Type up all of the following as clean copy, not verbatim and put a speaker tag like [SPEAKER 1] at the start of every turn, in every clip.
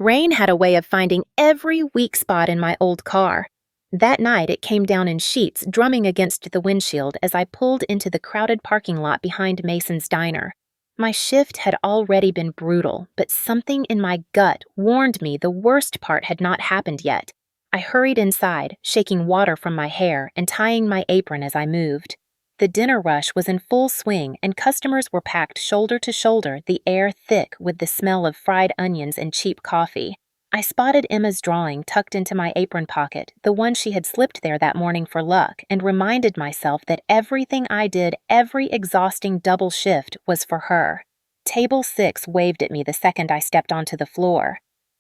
[SPEAKER 1] Rain had a way of finding every weak spot in my old car. That night, it came down in sheets, drumming against the windshield as I pulled into the crowded parking lot behind Mason's diner. My shift had already been brutal, but something in my gut warned me the worst part had not happened yet. I hurried inside, shaking water from my hair and tying my apron as I moved. The dinner rush was in full swing, and customers were packed shoulder to shoulder, the air thick with the smell of fried onions and cheap coffee. I spotted Emma's drawing tucked into my apron pocket, the one she had slipped there that morning for luck, and reminded myself that everything I did, every exhausting double shift, was for her. Table 6 waved at me the second I stepped onto the floor.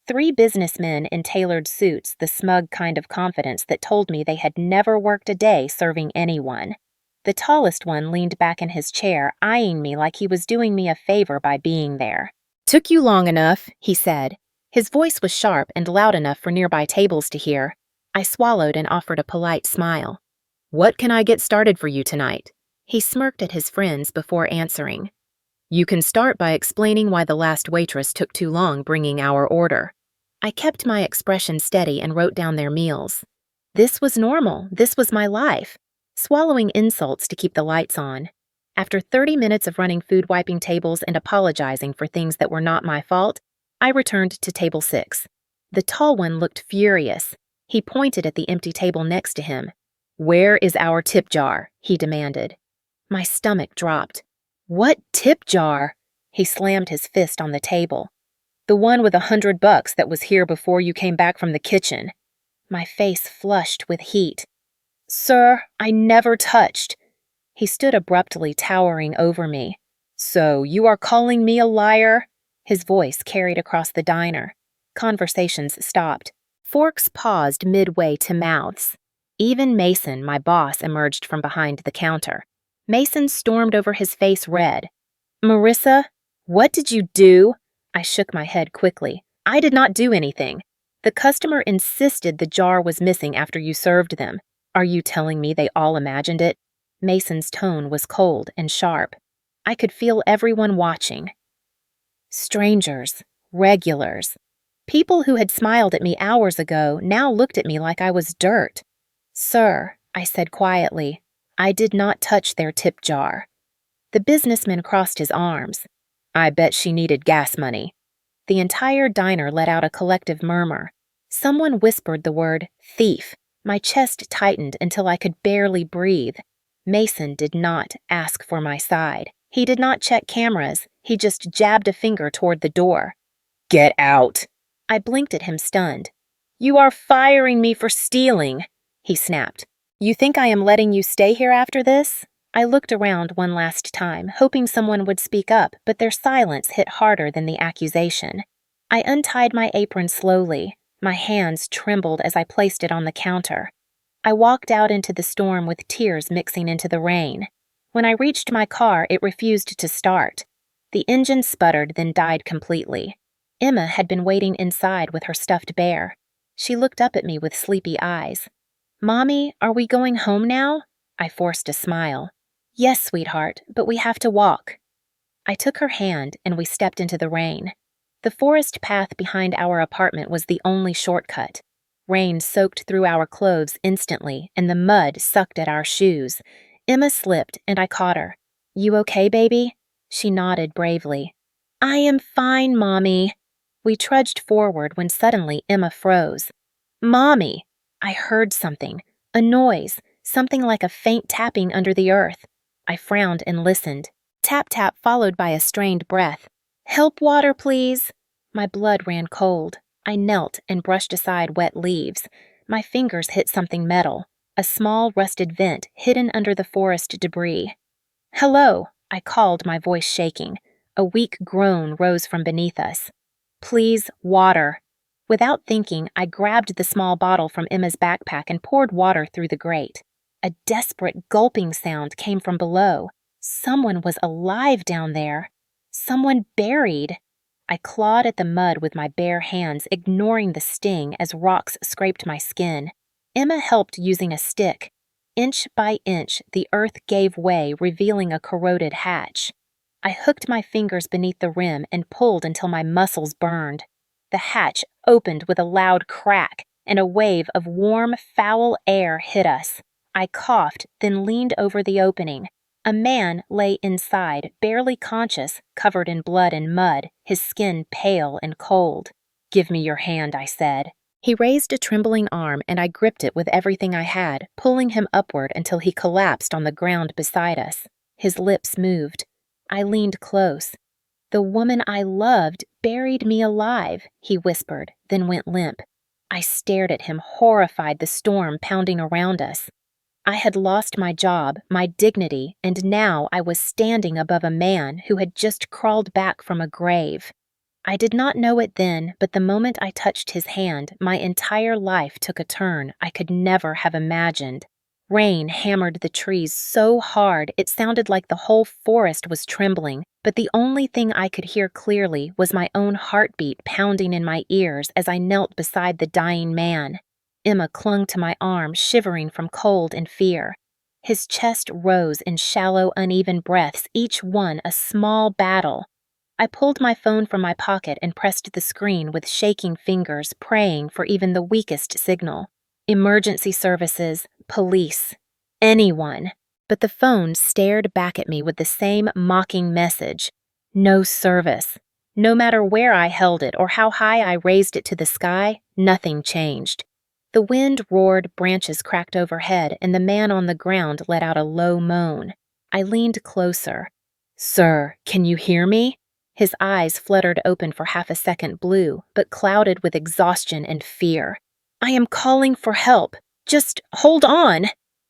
[SPEAKER 1] 3 businessmen in tailored suits, the smug kind of confidence that told me they had never worked a day serving anyone. The tallest one leaned back in his chair, eyeing me like he was doing me a favor by being there. "Took you long enough," he said. His voice was sharp and loud enough for nearby tables to hear. I swallowed and offered a polite smile. "What can I get started for you tonight?" He smirked at his friends before answering. "You can start by explaining why the last waitress took too long bringing our order." I kept my expression steady and wrote down their meals. This was normal. This was my life. Swallowing insults to keep the lights on. After 30 minutes of running food wiping tables and apologizing for things that were not my fault, I returned to table 6. The tall one looked furious. He pointed at the empty table next to him. "Where is our tip jar?" he demanded. My stomach dropped. "What tip jar?" He slammed his fist on the table. "The one with $100 that was here before you came back from the kitchen." My face flushed with heat. "Sir, I never touched." He stood abruptly, towering over me. "So you are calling me a liar?" His voice carried across the diner. Conversations stopped. Forks paused midway to mouths. Even Mason, my boss, emerged from behind the counter. Mason stormed over, his face red. "Marissa, what did you do?" I shook my head quickly. "I did not do anything. The customer insisted the jar was missing after you served them. Are you telling me they all imagined it?" Mason's tone was cold and sharp. I could feel everyone watching. Strangers, regulars, people who had smiled at me hours ago now looked at me like I was dirt. "Sir," I said quietly, "I did not touch their tip jar." The businessman crossed his arms. "I bet she needed gas money." The entire diner let out a collective murmur. Someone whispered the word thief. My chest tightened until I could barely breathe. Mason did not ask for my side. He did not check cameras. He just jabbed a finger toward the door. "Get out!" I blinked at him, stunned. "You are firing me for stealing," he snapped. "You think I am letting you stay here after this?" I looked around one last time, hoping someone would speak up, but their silence hit harder than the accusation. I untied my apron slowly. My hands trembled as I placed it on the counter. I walked out into the storm with tears mixing into the rain. When I reached my car, it refused to start. The engine sputtered, then died completely. Emma had been waiting inside with her stuffed bear. She looked up at me with sleepy eyes. "Mommy, are we going home now?" I forced a smile. "Yes, sweetheart, but we have to walk." I took her hand and we stepped into the rain. The forest path behind our apartment was the only shortcut. Rain soaked through our clothes instantly, and the mud sucked at our shoes. Emma slipped, and I caught her. "You okay, baby?" She nodded bravely. "I am fine, Mommy." We trudged forward when suddenly Emma froze. "Mommy!" I heard something, a noise, something like a faint tapping under the earth. I frowned and listened. Tap tap followed by a strained breath. "Help water, please." My blood ran cold. I knelt and brushed aside wet leaves. My fingers hit something metal, a small rusted vent hidden under the forest debris. "Hello," I called, my voice shaking. A weak groan rose from beneath us. "Please, water." Without thinking, I grabbed the small bottle from Emma's backpack and poured water through the grate. A desperate gulping sound came from below. Someone was alive down there. Someone buried. I clawed at the mud with my bare hands, ignoring the sting as rocks scraped my skin. Emma helped using a stick. Inch by inch, the earth gave way, revealing a corroded hatch. I hooked my fingers beneath the rim and pulled until my muscles burned. The hatch opened with a loud crack, and a wave of warm, foul air hit us. I coughed, then leaned over the opening. A man lay inside, barely conscious, covered in blood and mud, his skin pale and cold. "Give me your hand," I said. He raised a trembling arm, and I gripped it with everything I had, pulling him upward until he collapsed on the ground beside us. His lips moved. I leaned close. "The woman I loved buried me alive," he whispered, then went limp. I stared at him, horrified, the storm pounding around us. I had lost my job, my dignity, and now I was standing above a man who had just crawled back from a grave. I did not know it then, but the moment I touched his hand, my entire life took a turn I could never have imagined. Rain hammered the trees so hard it sounded like the whole forest was trembling, but the only thing I could hear clearly was my own heartbeat pounding in my ears as I knelt beside the dying man. Emma clung to my arm, shivering from cold and fear. His chest rose in shallow, uneven breaths, each one a small battle. I pulled my phone from my pocket and pressed the screen with shaking fingers, praying for even the weakest signal. Emergency services, police, anyone. But the phone stared back at me with the same mocking message. No service. No matter where I held it or how high I raised it to the sky, nothing changed. The wind roared, branches cracked overhead, and the man on the ground let out a low moan. I leaned closer. "Sir, can you hear me?" His eyes fluttered open for half a second, blue, but clouded with exhaustion and fear. "I am calling for help. Just hold on."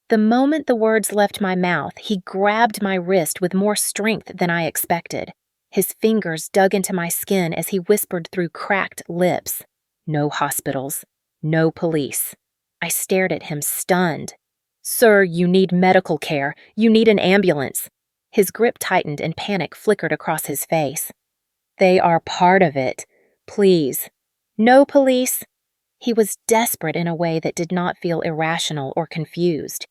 [SPEAKER 1] The moment the words left my mouth, he grabbed my wrist with more strength than I expected. His fingers dug into my skin as he whispered through cracked lips. "No hospitals. No police." I stared at him, stunned. "Sir, you need medical care. You need an ambulance." His grip tightened and panic flickered across his face. "They are part of it. Please." "No police." He was desperate in a way that did not feel irrational or confused.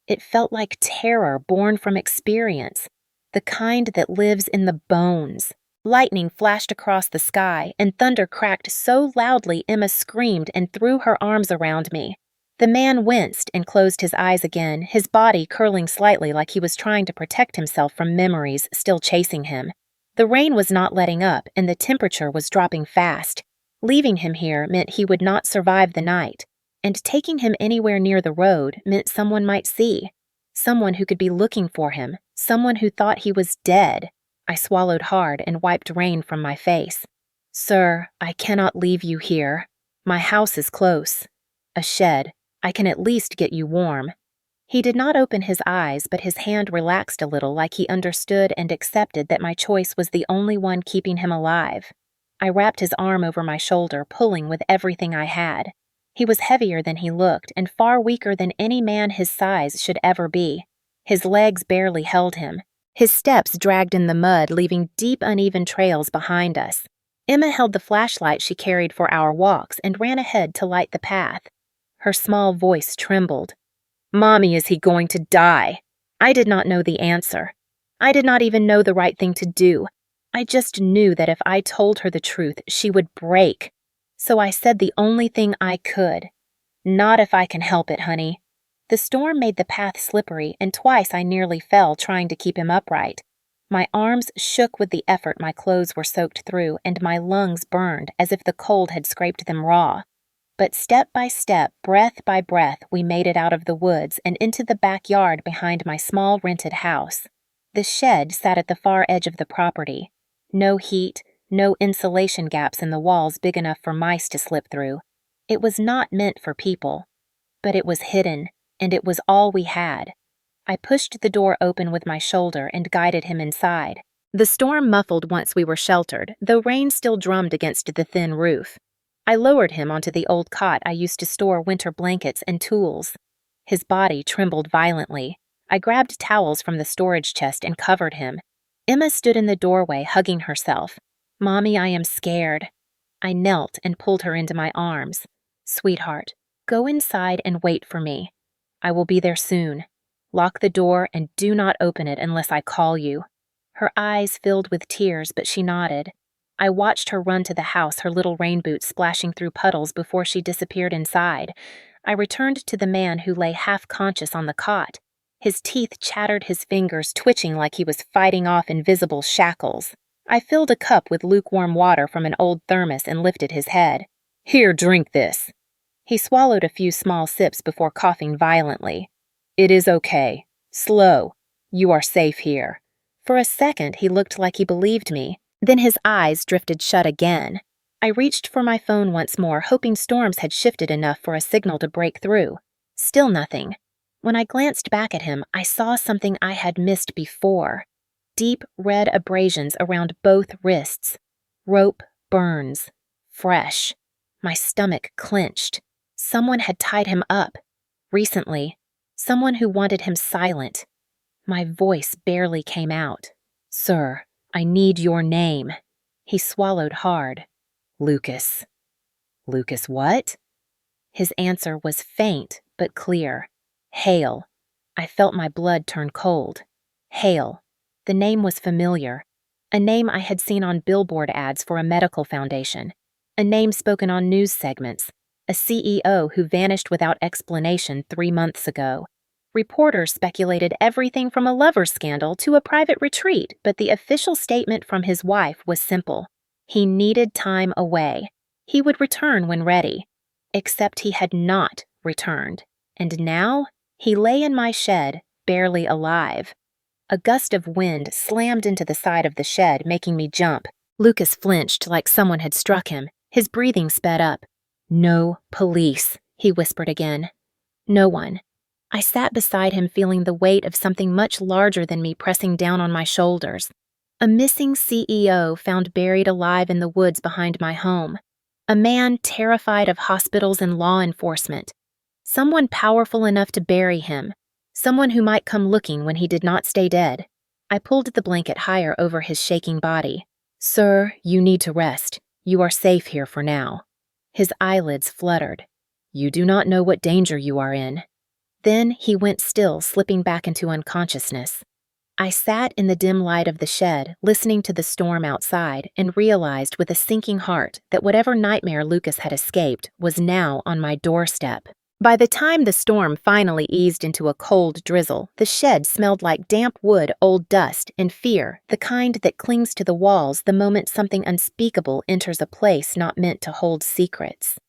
[SPEAKER 1] It felt like terror born from experience, the kind that lives in the bones. Lightning flashed across the sky, and thunder cracked so loudly Emma screamed and threw her arms around me. The man winced and closed his eyes again, his body curling slightly like he was trying to protect himself from memories still chasing him. The rain was not letting up, and the temperature was dropping fast. Leaving him here meant he would not survive the night, and taking him anywhere near the road meant someone might see. Someone who could be looking for him, someone who thought he was dead. I swallowed hard and wiped rain from my face. "Sir, I cannot leave you here. My house is close. A shed. I can at least get you warm." He did not open his eyes, but his hand relaxed a little like he understood and accepted that my choice was the only one keeping him alive. I wrapped his arm over my shoulder, pulling with everything I had. He was heavier than he looked and far weaker than any man his size should ever be. His legs barely held him. His steps dragged in the mud, leaving deep, uneven trails behind us. Emma held the flashlight she carried for our walks and ran ahead to light the path. Her small voice trembled. "Mommy, is he going to die?" I did not know the answer. I did not even know the right thing to do. I just knew that if I told her the truth, she would break. So I said the only thing I could. "Not if I can help it, honey." The storm made the path slippery, and twice I nearly fell trying to keep him upright. My arms shook with the effort my clothes were soaked through, and my lungs burned as if the cold had scraped them raw. But step by step, breath by breath, we made it out of the woods and into the backyard behind my small rented house. The shed sat at the far edge of the property. No heat, no insulation gaps in the walls big enough for mice to slip through. It was not meant for people. But it was hidden, and it was all we had. I pushed the door open with my shoulder and guided him inside. The storm muffled once we were sheltered, though rain still drummed against the thin roof. I lowered him onto the old cot I used to store winter blankets and tools. His body trembled violently. I grabbed towels from the storage chest and covered him. Emma stood in the doorway, hugging herself. "Mommy, I am scared." I knelt and pulled her into my arms. "Sweetheart, go inside and wait for me. I will be there soon. Lock the door and do not open it unless I call you." Her eyes filled with tears, but she nodded. I watched her run to the house, her little rain boots splashing through puddles before she disappeared inside. I returned to the man who lay half-conscious on the cot. His teeth chattered, his fingers twitching like he was fighting off invisible shackles. I filled a cup with lukewarm water from an old thermos and lifted his head. "Here, drink this." He swallowed a few small sips before coughing violently. "It is okay. Slow. You are safe here." For a second, he looked like he believed me. Then his eyes drifted shut again. I reached for my phone once more, hoping storms had shifted enough for a signal to break through. Still nothing. When I glanced back at him, I saw something I had missed before. Deep red abrasions around both wrists. Rope burns. Fresh. My stomach clenched. Someone had tied him up. Recently. Someone who wanted him silent. My voice barely came out. "Sir, I need your name." He swallowed hard. "Lucas." "Lucas what?" His answer was faint but clear. "Hale." I felt my blood turn cold. Hale. The name was familiar. A name I had seen on billboard ads for a medical foundation. A name spoken on news segments. A CEO who vanished without explanation 3 months ago. Reporters speculated everything from a lover scandal to a private retreat, but the official statement from his wife was simple. He needed time away. He would return when ready. Except he had not returned. And now, he lay in my shed, barely alive. A gust of wind slammed into the side of the shed, making me jump. Lucas flinched like someone had struck him. His breathing sped up. "No police," he whispered again. No one. I sat beside him, feeling the weight of something much larger than me pressing down on my shoulders. A missing CEO found buried alive in the woods behind my home. A man terrified of hospitals and law enforcement. Someone powerful enough to bury him. Someone who might come looking when he did not stay dead. I pulled the blanket higher over his shaking body. "Sir, you need to rest. You are safe here for now." His eyelids fluttered. "You do not know what danger you are in." Then he went still, slipping back into unconsciousness. I sat in the dim light of the shed, listening to the storm outside, and realized with a sinking heart that whatever nightmare Lucas had escaped was now on my doorstep. By the time the storm finally eased into a cold drizzle, the shed smelled like damp wood, old dust, and fear, the kind that clings to the walls the moment something unspeakable enters a place not meant to hold secrets.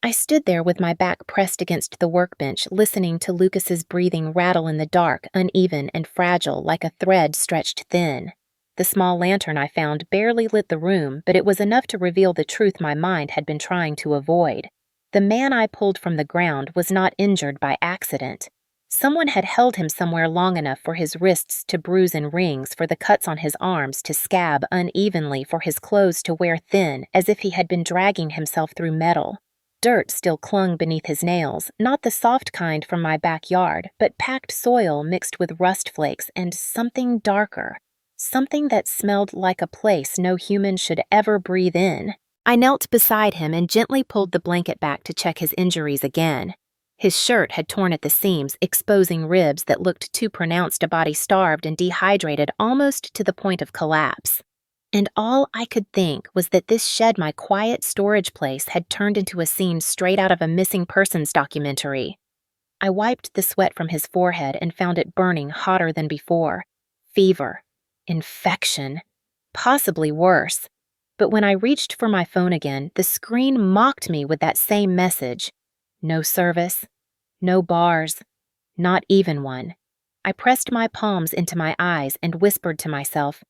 [SPEAKER 1] I stood there with my back pressed against the workbench, listening to Lucas's breathing rattle in the dark, uneven and fragile, like a thread stretched thin. The small lantern I found barely lit the room, but it was enough to reveal the truth my mind had been trying to avoid. The man I pulled from the ground was not injured by accident. Someone had held him somewhere long enough for his wrists to bruise in rings, for the cuts on his arms to scab unevenly, for his clothes to wear thin, as if he had been dragging himself through metal. Dirt still clung beneath his nails, not the soft kind from my backyard, but packed soil mixed with rust flakes and something darker. Something that smelled like a place no human should ever breathe in. I knelt beside him and gently pulled the blanket back to check his injuries again. His shirt had torn at the seams, exposing ribs that looked too pronounced a body starved and dehydrated almost to the point of collapse. And all I could think was that this shed, my quiet storage place, had turned into a scene straight out of a missing persons documentary. I wiped the sweat from his forehead and found it burning hotter than before. Fever. Infection. Possibly worse. But when I reached for my phone again, the screen mocked me with that same message. No service. No bars. Not even one. I pressed my palms into my eyes and whispered to myself,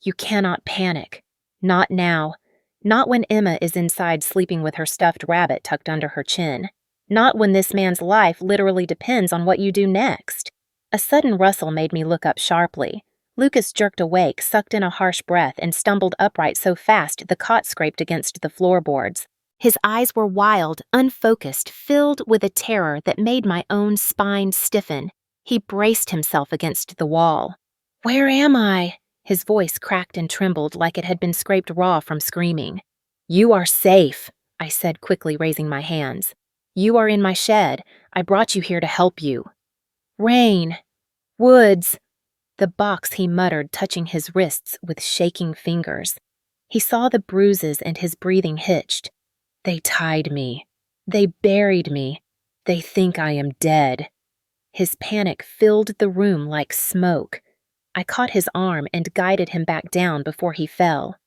[SPEAKER 1] "You cannot panic. Not now. Not when Emma is inside sleeping with her stuffed rabbit tucked under her chin. Not when this man's life literally depends on what you do next." A sudden rustle made me look up sharply. Lucas jerked awake, sucked in a harsh breath, and stumbled upright so fast the cot scraped against the floorboards. His eyes were wild, unfocused, filled with a terror that made my own spine stiffen. He braced himself against the wall. "Where am I?" His voice cracked and trembled like it had been scraped raw from screaming. "You are safe," I said, quickly raising my hands. "You are in my shed. I brought you here to help you." "Rain. Woods." The box he muttered, touching his wrists with shaking fingers. He saw the bruises and his breathing hitched. "They tied me. They buried me. They think I am dead." His panic filled the room like smoke. I caught his arm and guided him back down before he fell.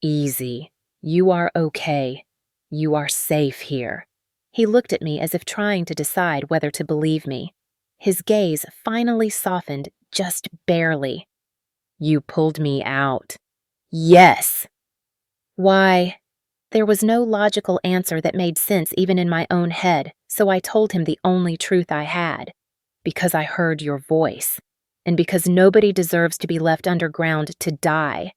[SPEAKER 1] "Easy. You are okay. You are safe here." He looked at me as if trying to decide whether to believe me. His gaze finally softened, just barely. "You pulled me out." "Yes!" "Why?" There was no logical answer that made sense even in my own head, so I told him the only truth I had. "Because I heard your voice, and because nobody deserves to be left underground to die."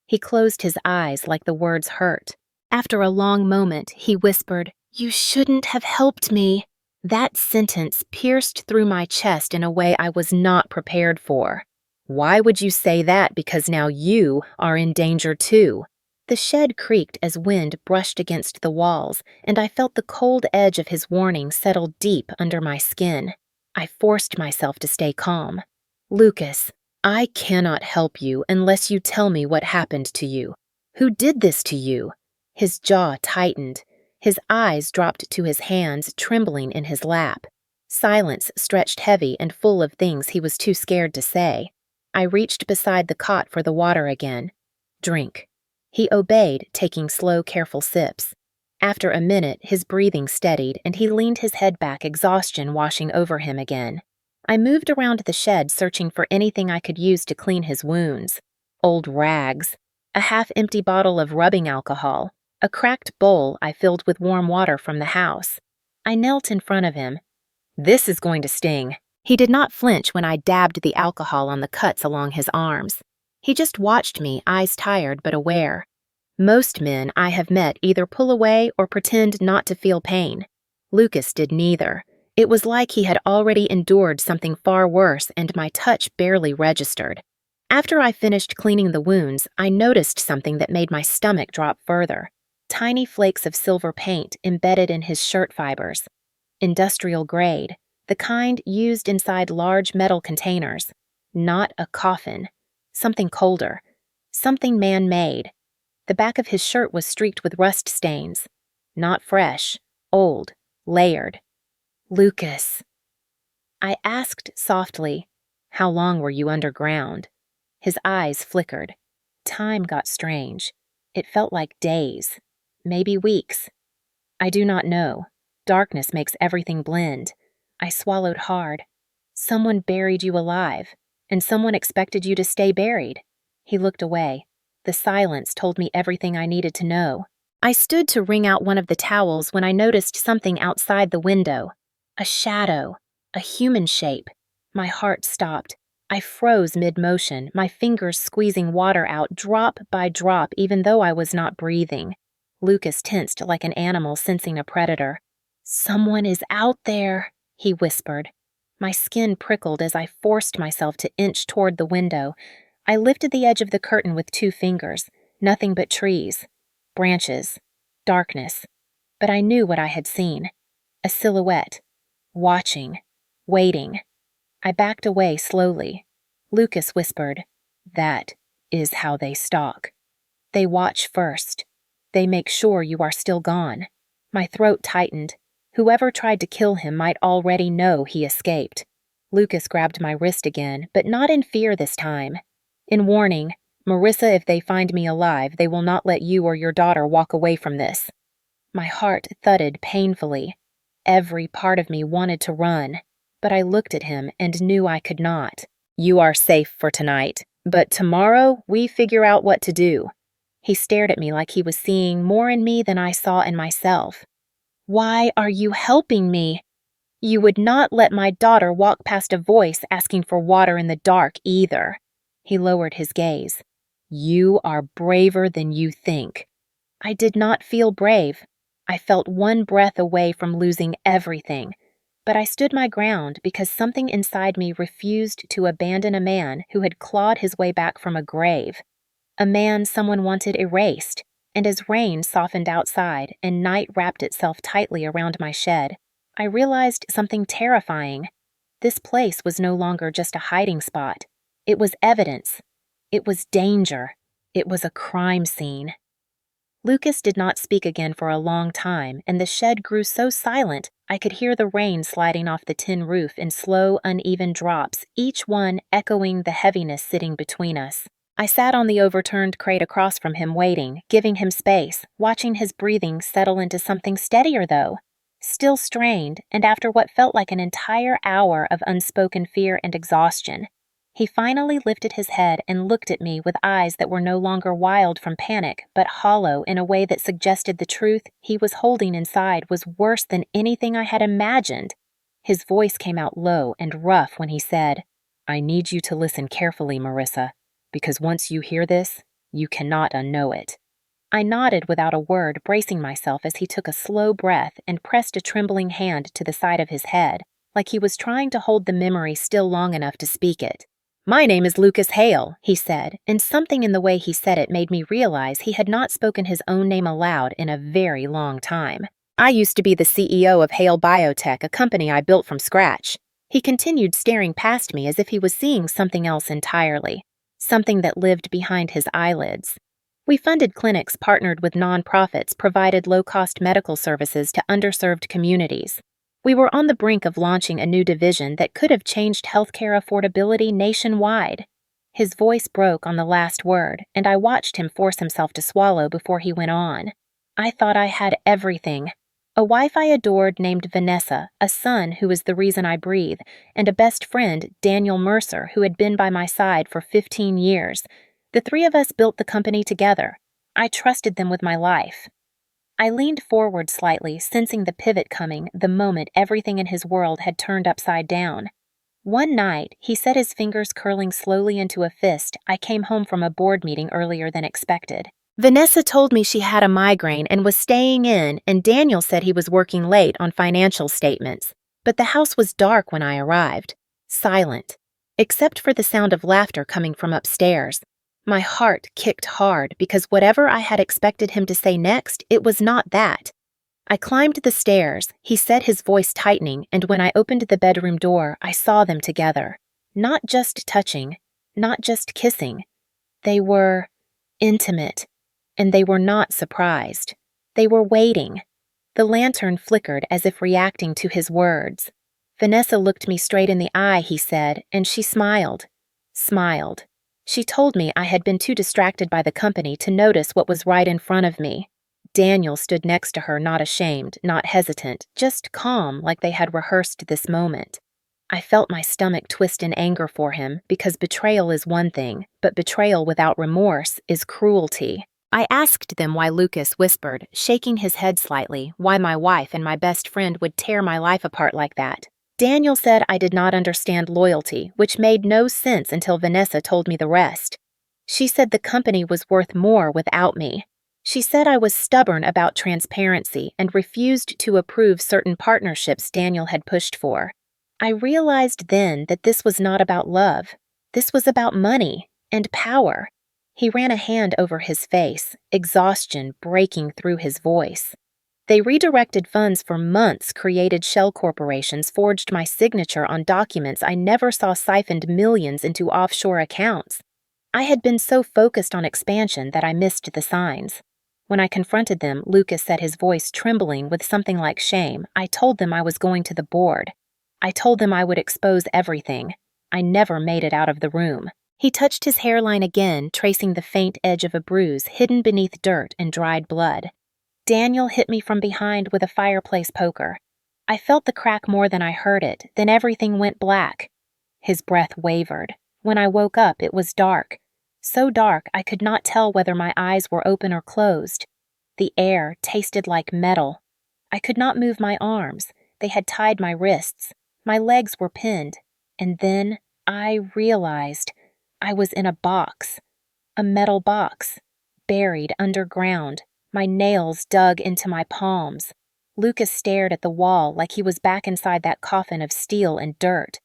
[SPEAKER 1] He closed his eyes like the words hurt. After a long moment, he whispered, "You shouldn't have helped me." That sentence pierced through my chest in a way I was not prepared for. "Why would you say that? Because now you are in danger too." The shed creaked as wind brushed against the walls, and I felt the cold edge of his warning settle deep under my skin. I forced myself to stay calm. "Lucas, I cannot help you unless you tell me what happened to you. Who did this to you?" His jaw tightened. His eyes dropped to his hands, trembling in his lap. Silence stretched heavy and full of things he was too scared to say. I reached beside the cot for the water again. "Drink." He obeyed, taking slow, careful sips. After a minute, his breathing steadied, and he leaned his head back, exhaustion washing over him again. I moved around the shed, searching for anything I could use to clean his wounds. Old rags, a half-empty bottle of rubbing alcohol, a cracked bowl I filled with warm water from the house. I knelt in front of him. "This is going to sting." He did not flinch when I dabbed the alcohol on the cuts along his arms. He just watched me, eyes tired but aware. Most men I have met either pull away or pretend not to feel pain. Lucas did neither. It was like he had already endured something far worse, and my touch barely registered. After I finished cleaning the wounds, I noticed something that made my stomach drop further. Tiny flakes of silver paint embedded in his shirt fibers. Industrial grade, the kind used inside large metal containers. Not a coffin. Something colder. Something man-made. The back of his shirt was streaked with rust stains. Not fresh. Old. Layered. "Lucas." I asked softly, "How long were you underground?" His eyes flickered. Time got strange. It felt like days. Maybe weeks. "I do not know. Darkness makes everything blend." I swallowed hard. "Someone buried you alive, and someone expected you to stay buried." He looked away. The silence told me everything I needed to know. I stood to wring out one of the towels when I noticed something outside the window. A shadow. A human shape. My heart stopped. I froze mid-motion, my fingers squeezing water out drop by drop even though I was not breathing. Lucas tensed like an animal sensing a predator. "Someone is out there," he whispered. My skin prickled as I forced myself to inch toward the window. I lifted the edge of the curtain with 2 fingers. Nothing but trees. Branches. Darkness. But I knew what I had seen. A silhouette. Watching. Waiting. I backed away slowly. Lucas whispered, "That is how they stalk. They watch first. They make sure you are still gone." My throat tightened. Whoever tried to kill him might already know he escaped. Lucas grabbed my wrist again, but not in fear this time. In warning, "Marissa, if they find me alive, they will not let you or your daughter walk away from this." My heart thudded painfully. Every part of me wanted to run, but I looked at him and knew I could not. "You are safe for tonight, but tomorrow we figure out what to do." He stared at me like he was seeing more in me than I saw in myself. "Why are you helping me? You would not let my daughter walk past a voice asking for water in the dark either." He lowered his gaze. "You are braver than you think." I did not feel brave. I felt one breath away from losing everything. But I stood my ground because something inside me refused to abandon a man who had clawed his way back from a grave. A man someone wanted erased. And as rain softened outside and night wrapped itself tightly around my shed, I realized something terrifying. This place was no longer just a hiding spot. It was evidence. It was danger. It was a crime scene. Lucas did not speak again for a long time, and the shed grew so silent I could hear the rain sliding off the tin roof in slow, uneven drops, each one echoing the heaviness sitting between us. I sat on the overturned crate across from him waiting, giving him space, watching his breathing settle into something steadier though. Still strained, and after what felt like an entire hour of unspoken fear and exhaustion, he finally lifted his head and looked at me with eyes that were no longer wild from panic, but hollow in a way that suggested the truth he was holding inside was worse than anything I had imagined. His voice came out low and rough when he said, "I need you to listen carefully, Marissa, because once you hear this, you cannot unknow it." I nodded without a word, bracing myself as he took a slow breath and pressed a trembling hand to the side of his head, like he was trying to hold the memory still long enough to speak it. "My name is Lucas Hale," he said, and something in the way he said it made me realize he had not spoken his own name aloud in a very long time. "I used to be the CEO of Hale Biotech, a company I built from scratch." He continued staring past me as if he was seeing something else entirely, something that lived behind his eyelids. We funded clinics, partnered with nonprofits, provided low-cost medical services to underserved communities. We were on the brink of launching a new division that could have changed healthcare affordability nationwide. His voice broke on the last word, and I watched him force himself to swallow before he went on. "I thought I had everything. A wife I adored named Vanessa, a son who is the reason I breathe, and a best friend, Daniel Mercer, who had been by my side for 15 years. The three of us built the company together. I trusted them with my life." I leaned forward slightly, sensing the pivot coming the moment everything in his world had turned upside down. One night, he set his fingers curling slowly into a fist. I came home from a board meeting earlier than expected. Vanessa told me she had a migraine and was staying in, and Daniel said he was working late on financial statements. But the house was dark when I arrived, silent, except for the sound of laughter coming from upstairs. My heart kicked hard because whatever I had expected him to say next, it was not that. I climbed the stairs, he said, his voice tightening, and when I opened the bedroom door, I saw them together. Not just touching, not just kissing. They were intimate, and they were not surprised. They were waiting. The lantern flickered as if reacting to his words. "Vanessa looked me straight in the eye," he said, and she smiled. Smiled. She told me I had been too distracted by the company to notice what was right in front of me. Daniel stood next to her, not ashamed, not hesitant, just calm, like they had rehearsed this moment. I felt my stomach twist in anger for him, because betrayal is one thing, but betrayal without remorse is cruelty. I asked them why Lucas whispered, shaking his head slightly, why my wife and my best friend would tear my life apart like that. Daniel said I did not understand loyalty, which made no sense until Vanessa told me the rest. She said the company was worth more without me. She said I was stubborn about transparency and refused to approve certain partnerships Daniel had pushed for. I realized then that this was not about love. This was about money and power. He ran a hand over his face, exhaustion breaking through his voice. They redirected funds for months, created shell corporations, forged my signature on documents I never saw, siphoned millions into offshore accounts. I had been so focused on expansion that I missed the signs. When I confronted them, Lucas said, his voice trembling with something like shame. I told them I was going to the board. I told them I would expose everything. I never made it out of the room. He touched his hairline again, tracing the faint edge of a bruise hidden beneath dirt and dried blood. Daniel hit me from behind with a fireplace poker. I felt the crack more than I heard it, then everything went black. His breath wavered. When I woke up, it was dark. So dark I could not tell whether my eyes were open or closed. The air tasted like metal. I could not move my arms. They had tied my wrists. My legs were pinned. And then I realized I was in a box. A metal box, buried underground. My nails dug into my palms. Lucas stared at the wall like he was back inside that coffin of steel and dirt.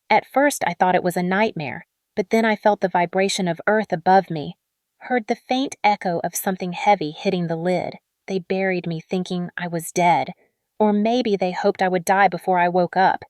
[SPEAKER 1] At first I thought it was a nightmare, but then I felt the vibration of earth above me, heard the faint echo of something heavy hitting the lid. They buried me thinking I was dead, or maybe they hoped I would die before I woke up.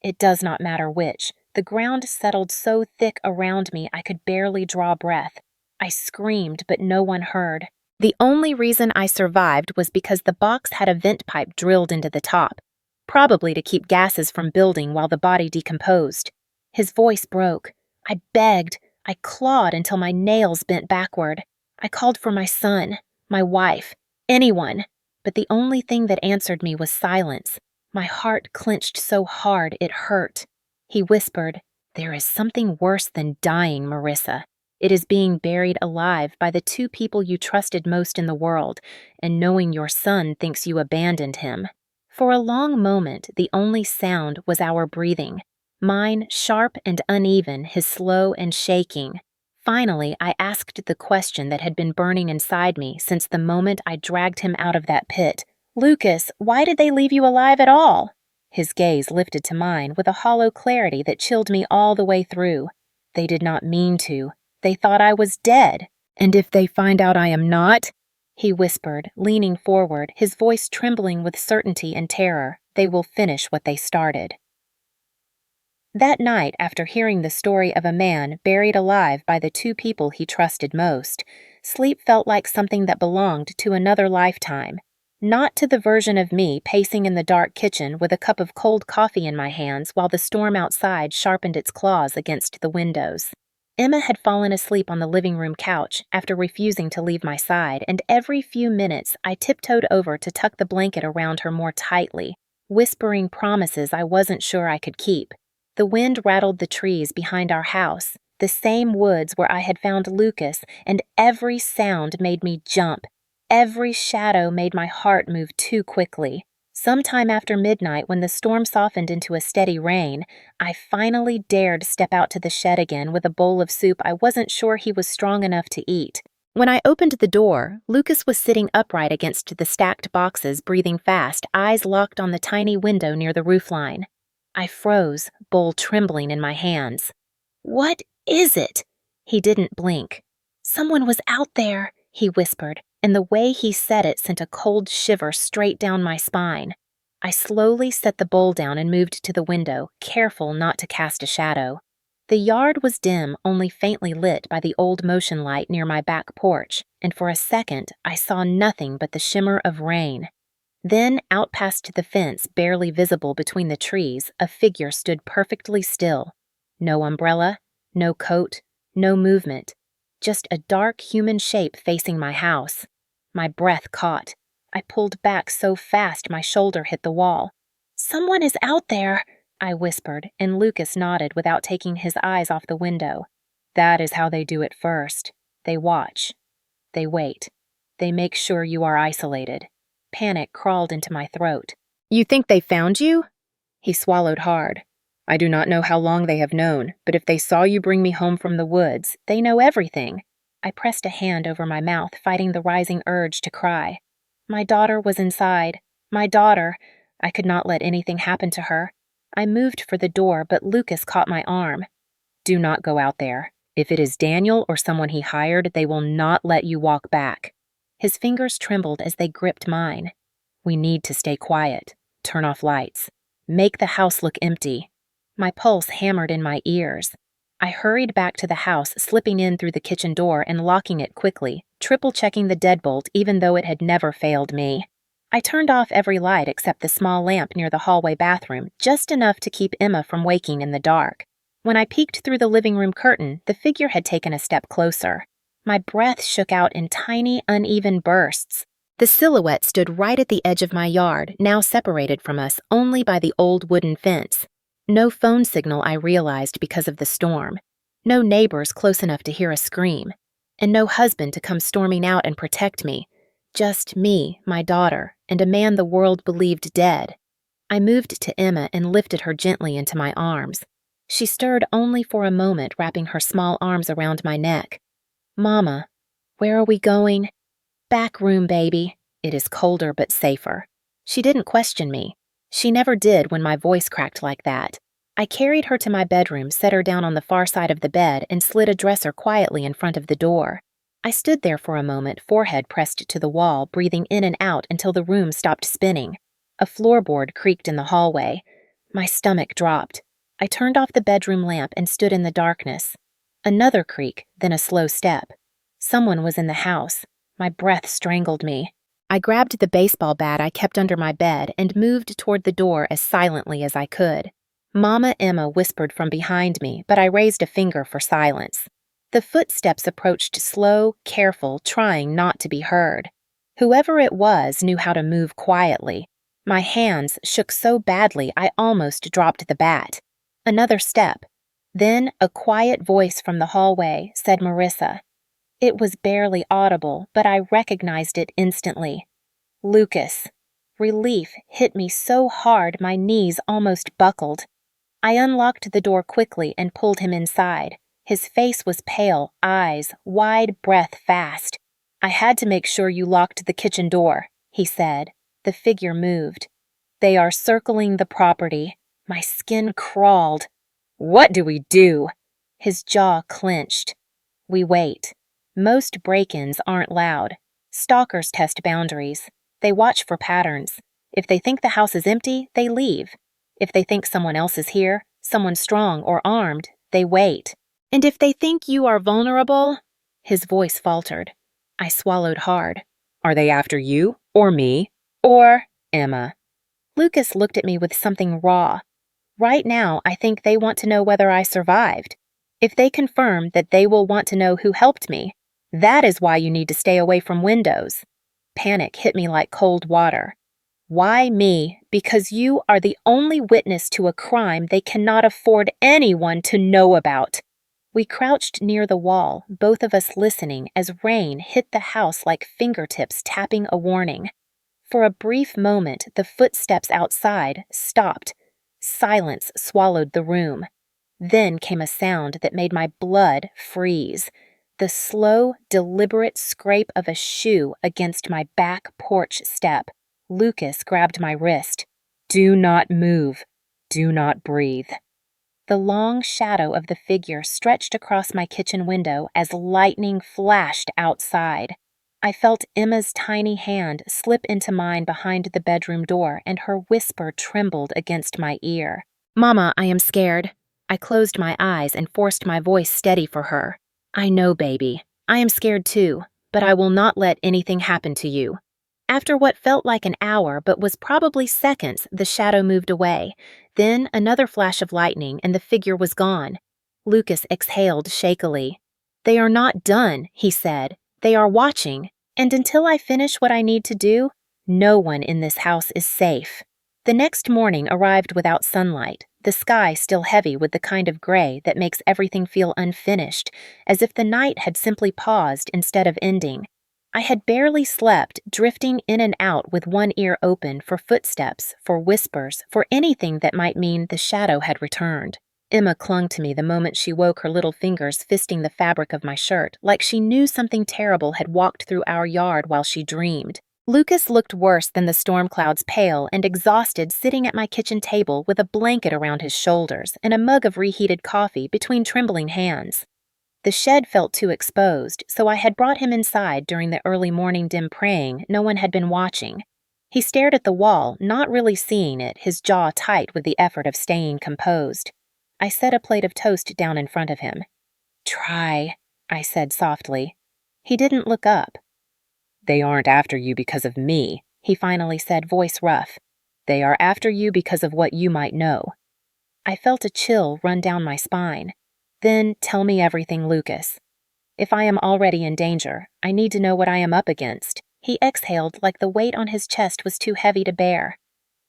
[SPEAKER 1] It does not matter which. The ground settled so thick around me I could barely draw breath. I screamed, but no one heard. The only reason I survived was because the box had a vent pipe drilled into the top, probably to keep gases from building while the body decomposed. His voice broke. I begged. I clawed until my nails bent backward. I called for my son, my wife, anyone. But the only thing that answered me was silence. My heart clenched so hard it hurt. He whispered, "There is something worse than dying, Marissa. It is being buried alive by the two people you trusted most in the world, and knowing your son thinks you abandoned him." For a long moment, the only sound was our breathing. Mine sharp and uneven, his slow and shaking. Finally, I asked the question that had been burning inside me since the moment I dragged him out of that pit. "Lucas, why did they leave you alive at all?" His gaze lifted to mine with a hollow clarity that chilled me all the way through. "They did not mean to. They thought I was dead. And if they find out I am not," he whispered, leaning forward, his voice trembling with certainty and terror, "they will finish what they started." That night, after hearing the story of a man buried alive by the two people he trusted most, sleep felt like something that belonged to another lifetime. Not to the version of me pacing in the dark kitchen with a cup of cold coffee in my hands while the storm outside sharpened its claws against the windows. Emma had fallen asleep on the living room couch after refusing to leave my side, and every few minutes I tiptoed over to tuck the blanket around her more tightly, whispering promises I wasn't sure I could keep. The wind rattled the trees behind our house, the same woods where I had found Lucas, and every sound made me jump. Every shadow made my heart move too quickly. Sometime after midnight, when the storm softened into a steady rain, I finally dared step out to the shed again with a bowl of soup I wasn't sure he was strong enough to eat. When I opened the door, Lucas was sitting upright against the stacked boxes, breathing fast, eyes locked on the tiny window near the roofline. I froze, bowl trembling in my hands. "What is it?" He didn't blink. "Someone was out there," he whispered, and the way he said it sent a cold shiver straight down my spine. I slowly set the bowl down and moved to the window, careful not to cast a shadow. The yard was dim, only faintly lit by the old motion light near my back porch, and for a second I saw nothing but the shimmer of rain. Then, out past the fence, barely visible between the trees, a figure stood perfectly still. No umbrella, no coat, no movement. Just a dark human shape facing my house. My breath caught. I pulled back so fast my shoulder hit the wall. "Someone is out there," I whispered, and Lucas nodded without taking his eyes off the window. "That is how they do it first. They watch. They wait. They make sure you are isolated." Panic crawled into my throat. "You think they found you?" He swallowed hard. "I do not know how long they have known, but if they saw you bring me home from the woods, they know everything." I pressed a hand over my mouth, fighting the rising urge to cry. My daughter was inside. My daughter. I could not let anything happen to her. I moved for the door, but Lucas caught my arm. "Do not go out there. If it is Daniel or someone he hired, they will not let you walk back." His fingers trembled as they gripped mine. "We need to stay quiet. Turn off lights. Make the house look empty." My pulse hammered in my ears. I hurried back to the house, slipping in through the kitchen door and locking it quickly, triple-checking the deadbolt even though it had never failed me. I turned off every light except the small lamp near the hallway bathroom, just enough to keep Emma from waking in the dark. When I peeked through the living room curtain, the figure had taken a step closer. My breath shook out in tiny, uneven bursts. The silhouette stood right at the edge of my yard, now separated from us only by the old wooden fence. No phone signal, I realized, because of the storm. No neighbors close enough to hear a scream. And no husband to come storming out and protect me. Just me, my daughter, and a man the world believed dead. I moved to Emma and lifted her gently into my arms. She stirred only for a moment, wrapping her small arms around my neck. "Mama, where are we going?" "Back room, baby. It is colder but safer." She didn't question me. She never did when my voice cracked like that. I carried her to my bedroom, set her down on the far side of the bed, and slid a dresser quietly in front of the door. I stood there for a moment, forehead pressed to the wall, breathing in and out until the room stopped spinning. A floorboard creaked in the hallway. My stomach dropped. I turned off the bedroom lamp and stood in the darkness. Another creak, then a slow step. Someone was in the house. My breath strangled me. I grabbed the baseball bat I kept under my bed and moved toward the door as silently as I could. Mama Emma whispered from behind me, but I raised a finger for silence. The footsteps approached slow, careful, trying not to be heard. Whoever it was knew how to move quietly. My hands shook so badly I almost dropped the bat. Another step. Then a quiet voice from the hallway said Marissa. It was barely audible, but I recognized it instantly. Lucas. Relief hit me so hard my knees almost buckled. I unlocked the door quickly and pulled him inside. His face was pale, eyes wide, breath fast. I had to make sure you locked the kitchen door, he said. The figure moved. They are circling the property. My skin crawled. What do we do? His jaw clenched. We wait. Most break-ins aren't loud. Stalkers test boundaries. They watch for patterns. If they think the house is empty, they leave. If they think someone else is here, someone strong or armed, they wait. And if they think you are vulnerable, his voice faltered. I swallowed hard. Are they after you, or me, or Emma? Lucas looked at me with something raw. Right now, I think they want to know whether I survived. If they confirm that they will want to know who helped me, that is why you need to stay away from windows. Panic hit me like cold water. Why me? Because you are the only witness to a crime they cannot afford anyone to know about. We crouched near the wall, both of us listening as rain hit the house like fingertips tapping a warning. For a brief moment, the footsteps outside stopped. Silence swallowed the room. Then came a sound that made my blood freeze. The slow, deliberate scrape of a shoe against my back porch step. Lucas grabbed my wrist. Do not move. Do not breathe. The long shadow of the figure stretched across my kitchen window as lightning flashed outside. I felt Emma's tiny hand slip into mine behind the bedroom door, and her whisper trembled against my ear. Mama, I am scared. I closed my eyes and forced my voice steady for her. I know, baby. I am scared too, but I will not let anything happen to you. After what felt like an hour but was probably seconds, the shadow moved away. Then another flash of lightning and the figure was gone. Lucas exhaled shakily. They are not done, he said. They are watching. And until I finish what I need to do, no one in this house is safe. The next morning arrived without sunlight, the sky still heavy with the kind of gray that makes everything feel unfinished, as if the night had simply paused instead of ending. I had barely slept, drifting in and out with one ear open for footsteps, for whispers, for anything that might mean the shadow had returned. Emma clung to me the moment she woke, her little fingers fisting the fabric of my shirt, like she knew something terrible had walked through our yard while she dreamed. Lucas looked worse than the storm clouds, pale and exhausted, sitting at my kitchen table with a blanket around his shoulders and a mug of reheated coffee between trembling hands. The shed felt too exposed, so I had brought him inside during the early morning dim praying no one had been watching. He stared at the wall, not really seeing it, his jaw tight with the effort of staying composed. I set a plate of toast down in front of him. Try, I said softly. He didn't look up. They aren't after you because of me, he finally said, voice rough. They are after you because of what you might know. I felt a chill run down my spine. Then tell me everything, Lucas. If I am already in danger, I need to know what I am up against. He exhaled like the weight on his chest was too heavy to bear.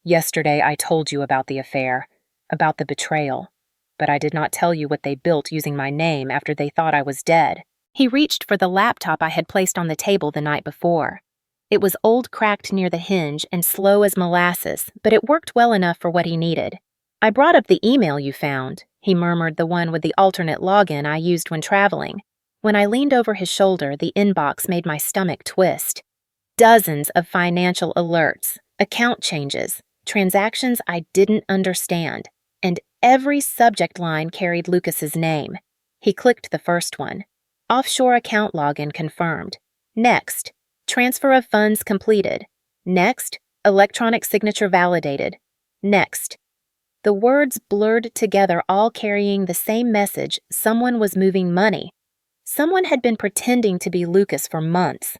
[SPEAKER 1] Yesterday I told you about the affair, about the betrayal. But I did not tell you what they built using my name after they thought I was dead. He reached for the laptop I had placed on the table the night before. It was old, cracked near the hinge and slow as molasses, but it worked well enough for what he needed. I brought up the email you found, he murmured, the one with the alternate login I used when traveling. When I leaned over his shoulder, the inbox made my stomach twist. Dozens of financial alerts, account changes, transactions I didn't understand, and every subject line carried Lucas's name. He clicked the first one. Offshore account login confirmed. Next, transfer of funds completed. Next, electronic signature validated. Next. The words blurred together, all carrying the same message: someone was moving money. Someone had been pretending to be Lucas for months.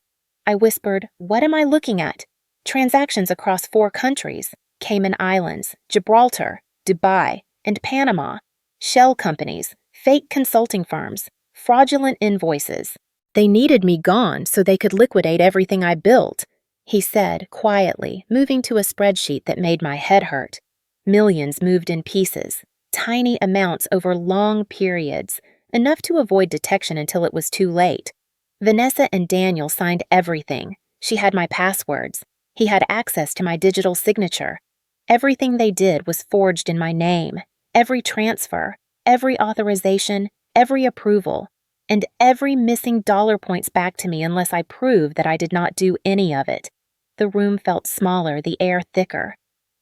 [SPEAKER 1] I whispered, "What am I looking at?" "Transactions across 4 countries: Cayman Islands, Gibraltar, Dubai, and Panama. Shell companies, fake consulting firms, fraudulent invoices. They needed me gone so they could liquidate everything I built," he said quietly, moving to a spreadsheet that made my head hurt. Millions moved in pieces, tiny amounts over long periods, enough to avoid detection until it was too late. Vanessa and Daniel signed everything. She had my passwords. He had access to my digital signature. Everything they did was forged in my name. Every transfer, every authorization, every approval, and every missing dollar points back to me unless I prove that I did not do any of it. The room felt smaller, the air thicker.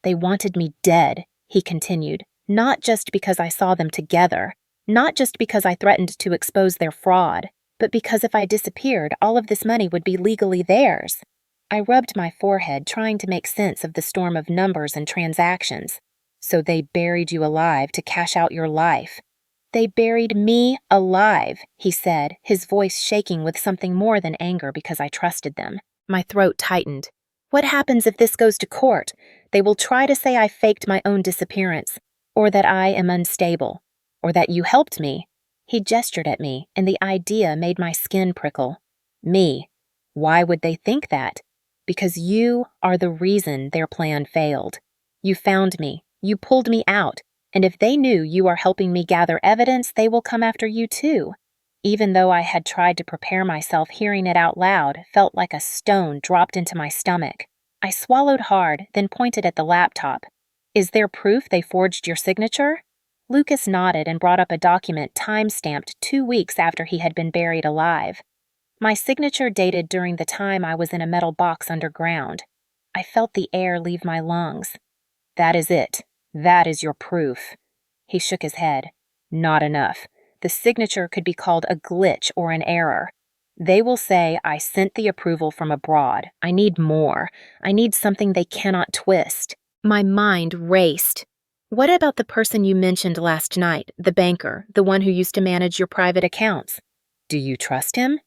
[SPEAKER 1] "They wanted me dead," he continued, "not just because I saw them together, not just because I threatened to expose their fraud, but because if I disappeared, all of this money would be legally theirs." I rubbed my forehead, trying to make sense of the storm of numbers and transactions. "So they buried you alive to cash out your life." "They buried me alive," he said, his voice shaking with something more than anger because I trusted them. My throat tightened. "What happens if this goes to court? They will try to say I faked my own disappearance, or that I am unstable, or that you helped me." He gestured at me, and the idea made my skin prickle. "Me. Why would they think that? Because you are the reason their plan failed. You found me. You pulled me out. And if they knew you are helping me gather evidence, they will come after you too." Even though I had tried to prepare myself, hearing it out loud felt like a stone dropped into my stomach. I swallowed hard, then pointed at the laptop. "Is there proof they forged your signature?" Lucas nodded and brought up a document time-stamped 2 weeks after he had been buried alive. My signature dated during the time I was in a metal box underground. I felt the air leave my lungs. "That is it. That is your proof." He shook his head. "Not enough. The signature could be called a glitch or an error. They will say I sent the approval from abroad. I need more. I need something they cannot twist." My mind raced. "What about the person you mentioned last night, the banker, the one who used to manage your private accounts? Do you trust him?"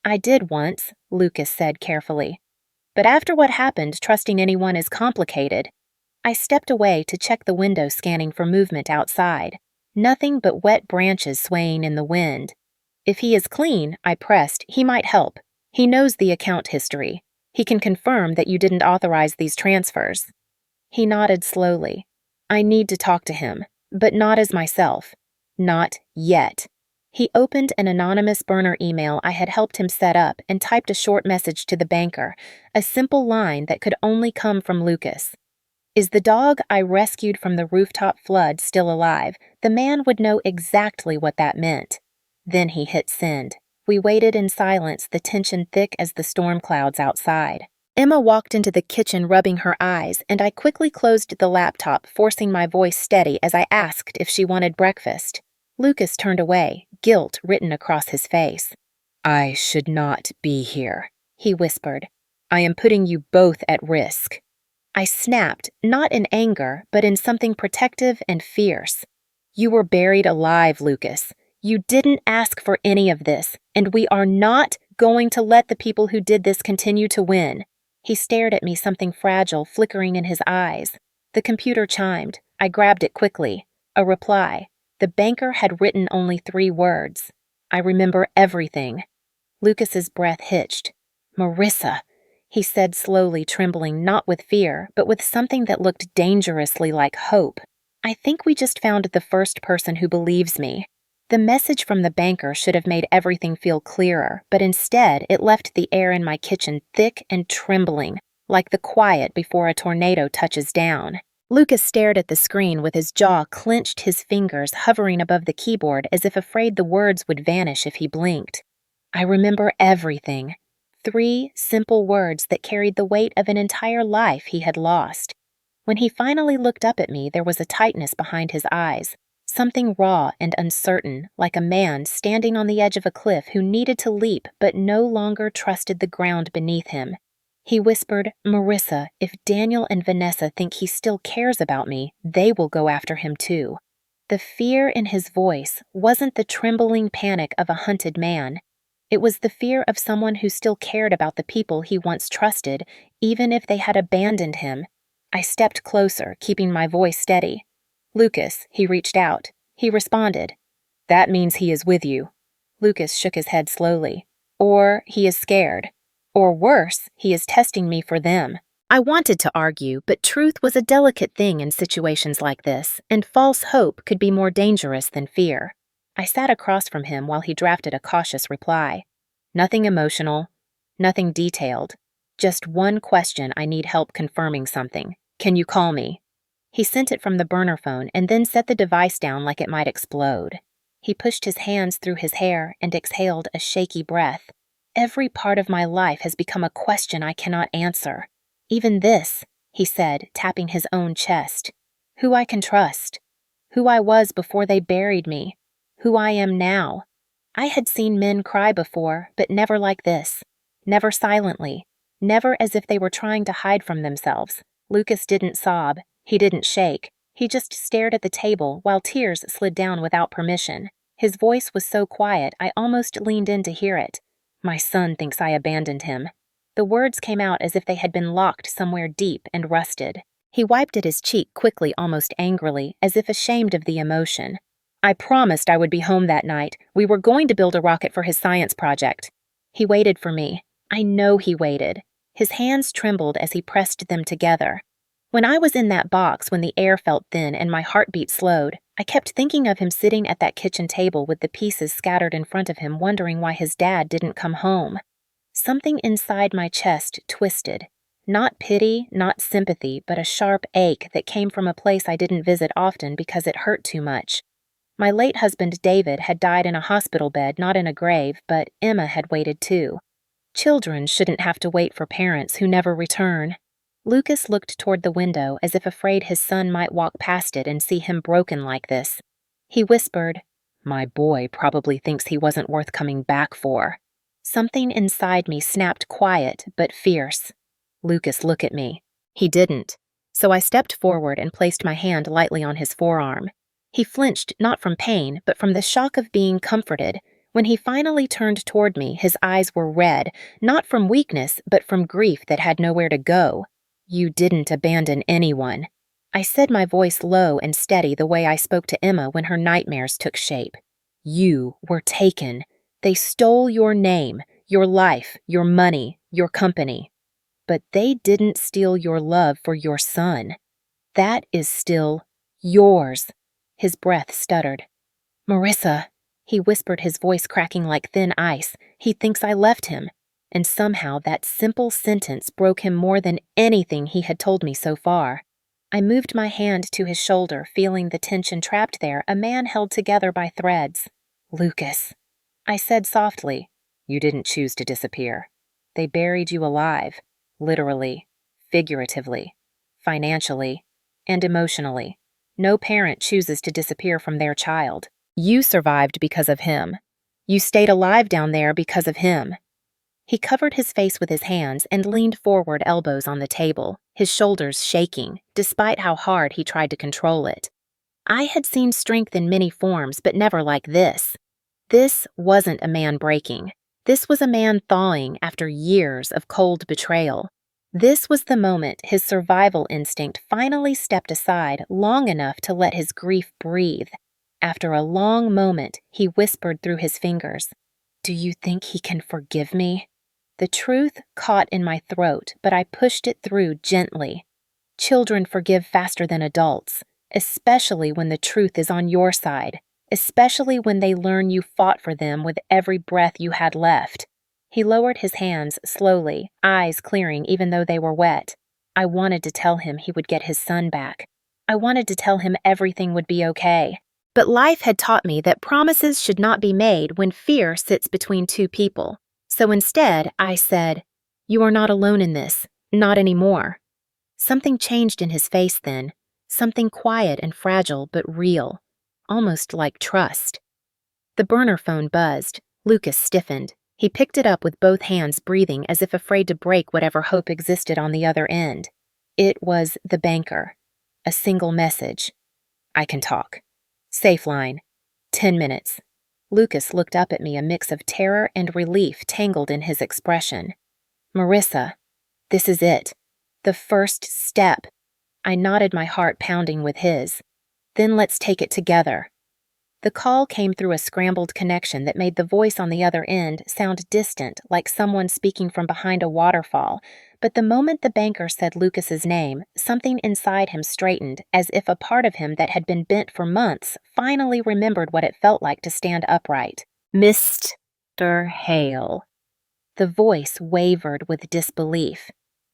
[SPEAKER 1] "I did once," Lucas said carefully. "But after what happened, trusting anyone is complicated." I stepped away to check the window, scanning for movement outside. Nothing but wet branches swaying in the wind. "If he is clean," I pressed, "he might help. He knows the account history. He can confirm that you didn't authorize these transfers." He nodded slowly. "I need to talk to him, but not as myself. Not yet." He opened an anonymous burner email I had helped him set up and typed a short message to the banker, a simple line that could only come from Lucas. "Is the dog I rescued from the rooftop flood still alive?" The man would know exactly what that meant. Then he hit send. We waited in silence, the tension thick as the storm clouds outside. Emma walked into the kitchen rubbing her eyes, and I quickly closed the laptop, forcing my voice steady as I asked if she wanted breakfast. Lucas turned away, guilt written across his face. "I should not be here," he whispered. "I am putting you both at risk." I snapped, not in anger, but in something protective and fierce. "You were buried alive, Lucas. You didn't ask for any of this, and we are not going to let the people who did this continue to win." He stared at me, something fragile flickering in his eyes. The computer chimed. I grabbed it quickly. A reply. The banker had written only 3 words. "I remember everything." Lucas's breath hitched. "Marissa," he said slowly, trembling, not with fear, but with something that looked dangerously like hope. "I think we just found the first person who believes me." The message from the banker should have made everything feel clearer, but instead it left the air in my kitchen thick and trembling, like the quiet before a tornado touches down. Lucas stared at the screen with his jaw clenched, his fingers hovering above the keyboard as if afraid the words would vanish if he blinked. "I remember everything." 3 simple words that carried the weight of an entire life he had lost. When he finally looked up at me, there was a tightness behind his eyes, something raw and uncertain, like a man standing on the edge of a cliff who needed to leap but no longer trusted the ground beneath him. He whispered, "Marissa, if Daniel and Vanessa think he still cares about me, they will go after him too." The fear in his voice wasn't the trembling panic of a hunted man. It was the fear of someone who still cared about the people he once trusted, even if they had abandoned him. I stepped closer, keeping my voice steady. "Lucas," he reached out. He responded. "That means he is with you." Lucas shook his head slowly. "Or he is scared. Or worse, he is testing me for them." I wanted to argue, but truth was a delicate thing in situations like this, and false hope could be more dangerous than fear. I sat across from him while he drafted a cautious reply. Nothing emotional, nothing detailed. Just one question I need help confirming something. "Can you call me?" He sent it from the burner phone and then set the device down like it might explode. He pushed his hands through his hair and exhaled a shaky breath. "Every part of my life has become a question I cannot answer. Even this," he said, tapping his own chest. "Who I can trust. Who I was before they buried me. Who I am now. I had seen men cry before, but never like this. Never silently. Never as if they were trying to hide from themselves. Lucas didn't sob. He didn't shake. He just stared at the table while tears slid down without permission. His voice was so quiet I almost leaned in to hear it. My son thinks I abandoned him." The words came out as if they had been locked somewhere deep and rusted. He wiped at his cheek quickly, almost angrily, as if ashamed of the emotion. "I promised I would be home that night. We were going to build a rocket for his science project." He waited for me. I know he waited. His hands trembled as he pressed them together. When I was in that box, when the air felt thin and my heartbeat slowed, I kept thinking of him sitting at that kitchen table with the pieces scattered in front of him, wondering why his dad didn't come home. Something inside my chest twisted. Not pity, not sympathy, but a sharp ache that came from a place I didn't visit often because it hurt too much. My late husband, David, had died in a hospital bed, not in a grave, but Emma had waited too. Children shouldn't have to wait for parents who never return. Lucas looked toward the window as if afraid his son might walk past it and see him broken like this. He whispered, "My boy probably thinks he wasn't worth coming back for." Something inside me snapped quiet but fierce. "Lucas, look at me." He didn't, so I stepped forward and placed my hand lightly on his forearm. He flinched not from pain, but from the shock of being comforted. When he finally turned toward me, his eyes were red, not from weakness, but from grief that had nowhere to go. "You didn't abandon anyone." I said, my voice low and steady, the way I spoke to Emma when her nightmares took shape. "You were taken. They stole your name, your life, your money, your company. But they didn't steal your love for your son. That is still yours." His breath stuttered. "Marissa," he whispered, his voice cracking like thin ice. "He thinks I left him." And somehow that simple sentence broke him more than anything he had told me so far. I moved my hand to his shoulder, feeling the tension trapped there, a man held together by threads. "Lucas," I said softly, "you didn't choose to disappear. They buried you alive, literally, figuratively, financially, and emotionally. No parent chooses to disappear from their child. You survived because of him. You stayed alive down there because of him." He covered his face with his hands and leaned forward, elbows on the table, his shoulders shaking, despite how hard he tried to control it. I had seen strength in many forms, but never like this. This wasn't a man breaking. This was a man thawing after years of cold betrayal. This was the moment his survival instinct finally stepped aside long enough to let his grief breathe. After a long moment, he whispered through his fingers, "Do you think he can forgive me?" The truth caught in my throat, but I pushed it through gently. Children forgive faster than adults, especially when the truth is on your side, especially when they learn you fought for them with every breath you had left. He lowered his hands slowly, eyes clearing even though they were wet. I wanted to tell him he would get his son back. I wanted to tell him everything would be okay. But life had taught me that promises should not be made when fear sits between two people. So instead, I said, "You are not alone in this, not anymore." Something changed in his face then, something quiet and fragile but real, almost like trust. The burner phone buzzed. Lucas stiffened. He picked it up with both hands, breathing as if afraid to break whatever hope existed on the other end. It was the banker. A single message. "I can talk. Safe line. 10 minutes. Lucas looked up at me, a mix of terror and relief tangled in his expression. Marissa, this is it. The first step. I nodded, my heart pounding with his. Then let's take it together. The call came through a scrambled connection that made the voice on the other end sound distant, like someone speaking from behind a waterfall. But the moment the banker said Lucas's name, something inside him straightened, as if a part of him that had been bent for months finally remembered what it felt like to stand upright. Mr. Hale. The voice wavered with disbelief.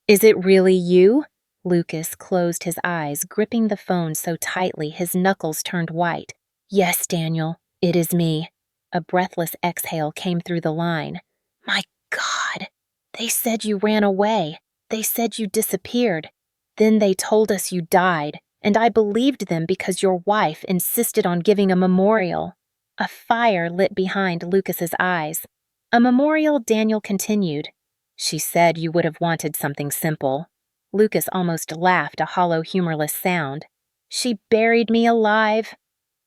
[SPEAKER 1] Is it really you? Lucas closed his eyes, gripping the phone so tightly his knuckles turned white. Yes, Daniel, it is me. A breathless exhale came through the line. My God! They said you ran away. They said you disappeared. Then they told us you died, and I believed them because your wife insisted on giving a memorial. A fire lit behind Lucas's eyes. A memorial, Daniel continued. She said you would have wanted something simple. Lucas almost laughed, a hollow, humorless sound. She buried me alive.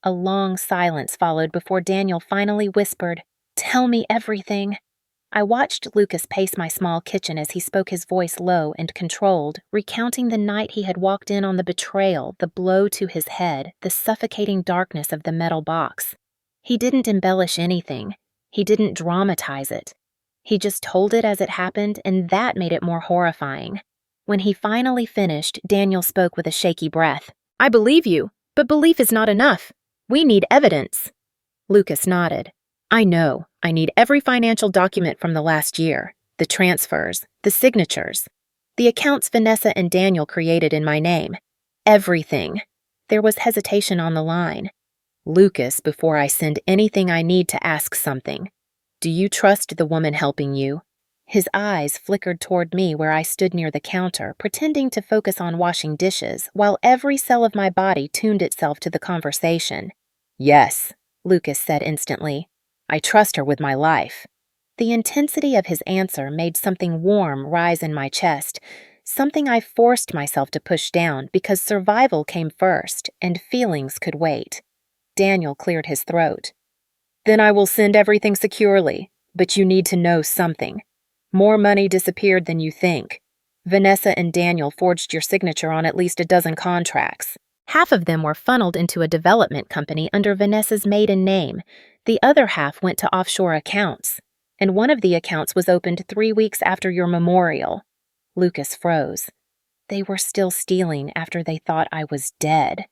[SPEAKER 1] A long silence followed before Daniel finally whispered, Tell me everything. I watched Lucas pace my small kitchen as he spoke, his voice low and controlled, recounting the night he had walked in on the betrayal, the blow to his head, the suffocating darkness of the metal box. He didn't embellish anything. He didn't dramatize it. He just told it as it happened, and that made it more horrifying. When he finally finished, Daniel spoke with a shaky breath. I believe you, but belief is not enough. We need evidence. Lucas nodded. I know. I need every financial document from the last year, the transfers, the signatures, the accounts Vanessa and Daniel created in my name. Everything. There was hesitation on the line. Lucas, before I send anything, I need to ask something. Do you trust the woman helping you? His eyes flickered toward me where I stood near the counter, pretending to focus on washing dishes, while every cell of my body tuned itself to the conversation. Yes, Lucas said instantly. I trust her with my life. The intensity of his answer made something warm rise in my chest, something I forced myself to push down because survival came first and feelings could wait. Daniel cleared his throat. Then I will send everything securely, but you need to know something. More money disappeared than you think. Vanessa and Daniel forged your signature on at least a dozen contracts. Half of them were funneled into a development company under Vanessa's maiden name. The other half went to offshore accounts, and one of the accounts was opened 3 weeks after your memorial. Lucas froze. They were still stealing after they thought I was dead,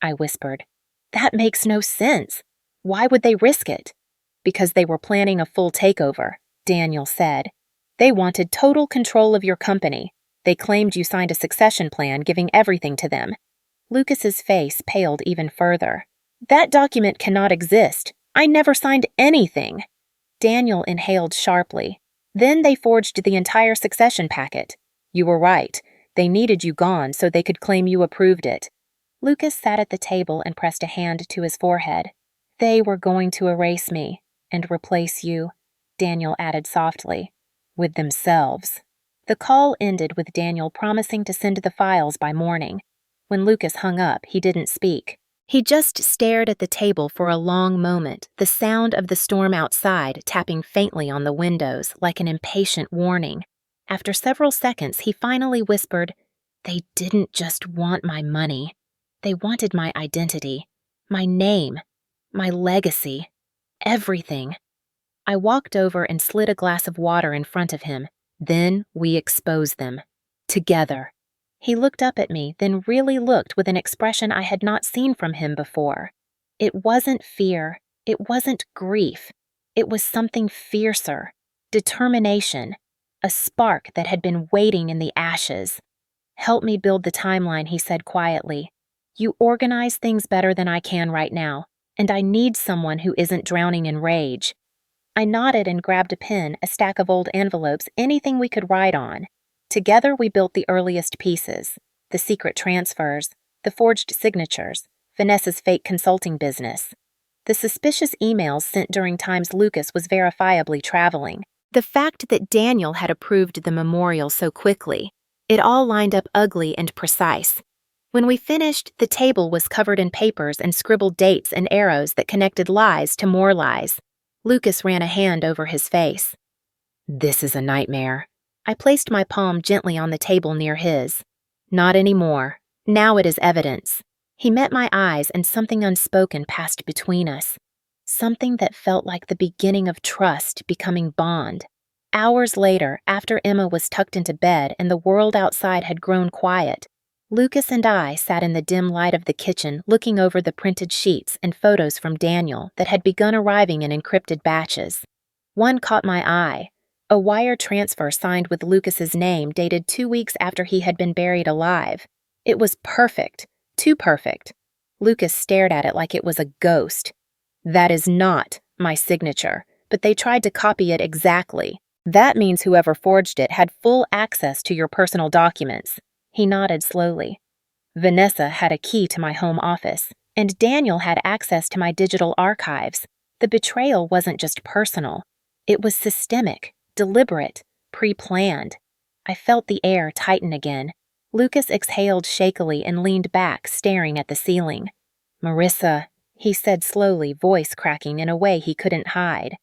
[SPEAKER 1] I whispered. That makes no sense. Why would they risk it? Because they were planning a full takeover, Daniel said. They wanted total control of your company. They claimed you signed a succession plan giving everything to them. Lucas's face paled even further. That document cannot exist. I never signed anything. Daniel inhaled sharply. Then they forged the entire succession packet. You were right. They needed you gone so they could claim you approved it. Lucas sat at the table and pressed a hand to his forehead. They were going to erase me and replace you, Daniel added softly, with themselves. The call ended with Daniel promising to send the files by morning. When Lucas hung up, he didn't speak. He just stared at the table for a long moment, the sound of the storm outside tapping faintly on the windows like an impatient warning. After several seconds, he finally whispered, They didn't just want my money. They wanted my identity, my name, my legacy, everything. I walked over and slid a glass of water in front of him. Then we exposed them. Together. He looked up at me, then really looked with an expression I had not seen from him before. It wasn't fear. It wasn't grief. It was something fiercer. Determination. A spark that had been waiting in the ashes. Help me build the timeline, he said quietly. You organize things better than I can right now, and I need someone who isn't drowning in rage. I nodded and grabbed a pen, a stack of old envelopes, anything we could write on. Together we built the earliest pieces, the secret transfers, the forged signatures, Vanessa's fake consulting business, the suspicious emails sent during times Lucas was verifiably traveling, the fact that Daniel had approved the memorial so quickly. It all lined up ugly and precise. When we finished, the table was covered in papers and scribbled dates and arrows that connected lies to more lies. Lucas ran a hand over his face. This is a nightmare. I placed my palm gently on the table near his. Not anymore. Now it is evidence. He met my eyes and something unspoken passed between us. Something that felt like the beginning of trust becoming bond. Hours later, after Emma was tucked into bed and the world outside had grown quiet, Lucas and I sat in the dim light of the kitchen looking over the printed sheets and photos from Daniel that had begun arriving in encrypted batches. One caught my eye. A wire transfer signed with Lucas's name dated 2 weeks after he had been buried alive. It was perfect. Too perfect. Lucas stared at it like it was a ghost. That is not my signature, but they tried to copy it exactly. That means whoever forged it had full access to your personal documents. He nodded slowly. Vanessa had a key to my home office, and Daniel had access to my digital archives. The betrayal wasn't just personal. It was systemic, deliberate, pre-planned. I felt the air tighten again. Lucas exhaled shakily and leaned back, staring at the ceiling. Marissa, he said slowly, voice cracking in a way he couldn't hide.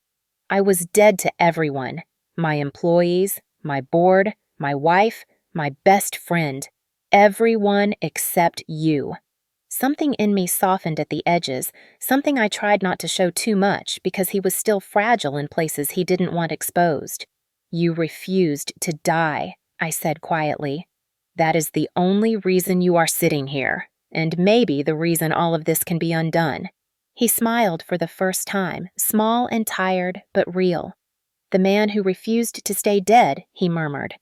[SPEAKER 1] I was dead to everyone. My employees, my board, my wife, my best friend. Everyone except you. Something in me softened at the edges, something I tried not to show too much because he was still fragile in places he didn't want exposed. You refused to die, I said quietly. That is the only reason you are sitting here, and maybe the reason all of this can be undone. He smiled for the first time, small and tired, but real. The man who refused to stay dead, he murmured.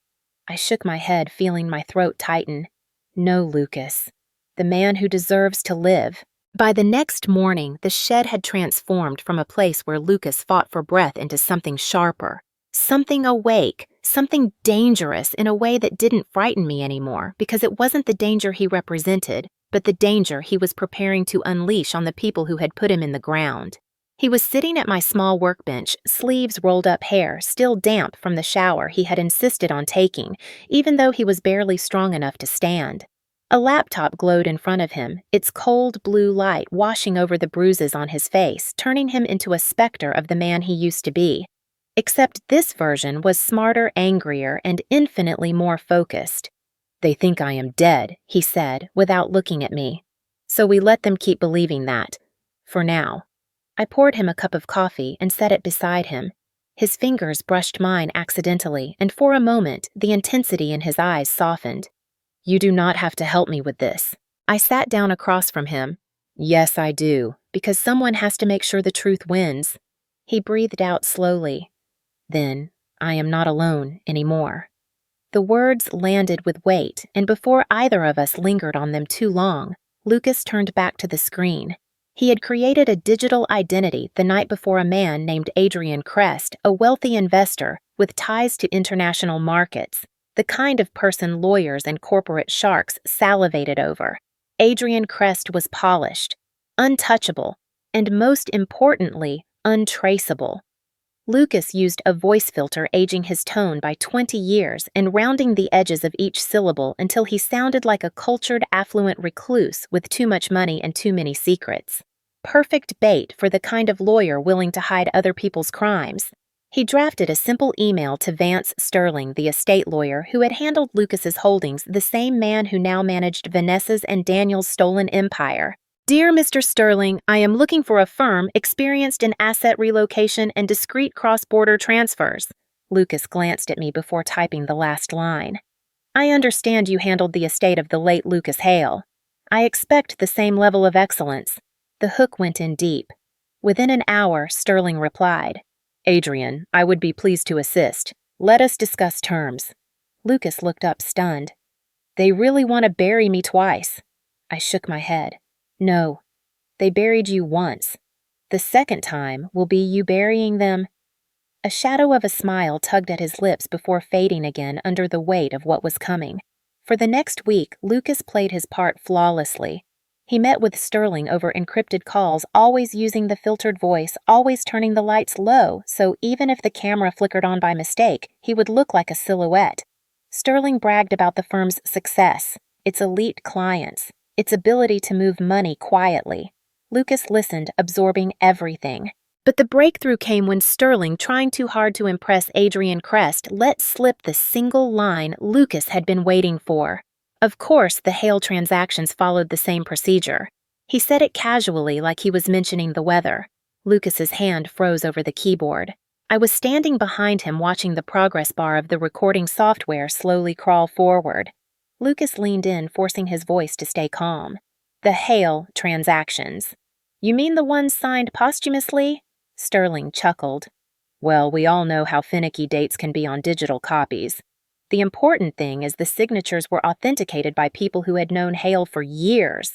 [SPEAKER 1] I shook my head, feeling my throat tighten. No, Lucas. The man who deserves to live. By the next morning, the shed had transformed from a place where Lucas fought for breath into something sharper. Something awake, something dangerous in a way that didn't frighten me anymore because it wasn't the danger he represented, but the danger he was preparing to unleash on the people who had put him in the ground. He was sitting at my small workbench, sleeves rolled up hair, still damp from the shower he had insisted on taking, even though he was barely strong enough to stand. A laptop glowed in front of him, its cold blue light washing over the bruises on his face, turning him into a specter of the man he used to be. Except this version was smarter, angrier, and infinitely more focused. They think I am dead, he said, without looking at me. So we let them keep believing that. For now. I poured him a cup of coffee and set it beside him. His fingers brushed mine accidentally, and for a moment, the intensity in his eyes softened. You do not have to help me with this. I sat down across from him. Yes, I do, because someone has to make sure the truth wins. He breathed out slowly. Then, I am not alone anymore. The words landed with weight, and before either of us lingered on them too long, Lucas turned back to the screen. He had created a digital identity the night before a man named Adrian Crest, a wealthy investor with ties to international markets, the kind of person lawyers and corporate sharks salivated over. Adrian Crest was polished, untouchable, and most importantly, untraceable. Lucas used a voice filter aging his tone by 20 years and rounding the edges of each syllable until he sounded like a cultured, affluent recluse with too much money and too many secrets. Perfect bait for the kind of lawyer willing to hide other people's crimes. He drafted a simple email to Vance Sterling, the estate lawyer who had handled Lucas's holdings, the same man who now managed Vanessa's and Daniel's stolen empire. Dear Mr. Sterling, I am looking for a firm experienced in asset relocation and discreet cross-border transfers. Lucas glanced at me before typing the last line. I understand you handled the estate of the late Lucas Hale. I expect the same level of excellence. The hook went in deep. Within an hour, Sterling replied, Adrian, I would be pleased to assist. Let us discuss terms. Lucas looked up stunned. They really want to bury me twice. I shook my head. No, they buried you once. The second time will be you burying them. A shadow of a smile tugged at his lips before fading again under the weight of what was coming. For the next week, Lucas played his part flawlessly. He met with Sterling over encrypted calls, always using the filtered voice, always turning the lights low, so even if the camera flickered on by mistake, he would look like a silhouette. Sterling bragged about the firm's success, its elite clients, its ability to move money quietly. Lucas listened, absorbing everything. But the breakthrough came when Sterling, trying too hard to impress Adrian Crest, let slip the single line Lucas had been waiting for. Of course, the Hale transactions followed the same procedure. He said it casually, like he was mentioning the weather. Lucas's hand froze over the keyboard. I was standing behind him watching the progress bar of the recording software slowly crawl forward. Lucas leaned in, forcing his voice to stay calm. The Hale transactions. You mean the ones signed posthumously? Sterling chuckled. Well, we all know how finicky dates can be on digital copies. The important thing is the signatures were authenticated by people who had known Hale for years.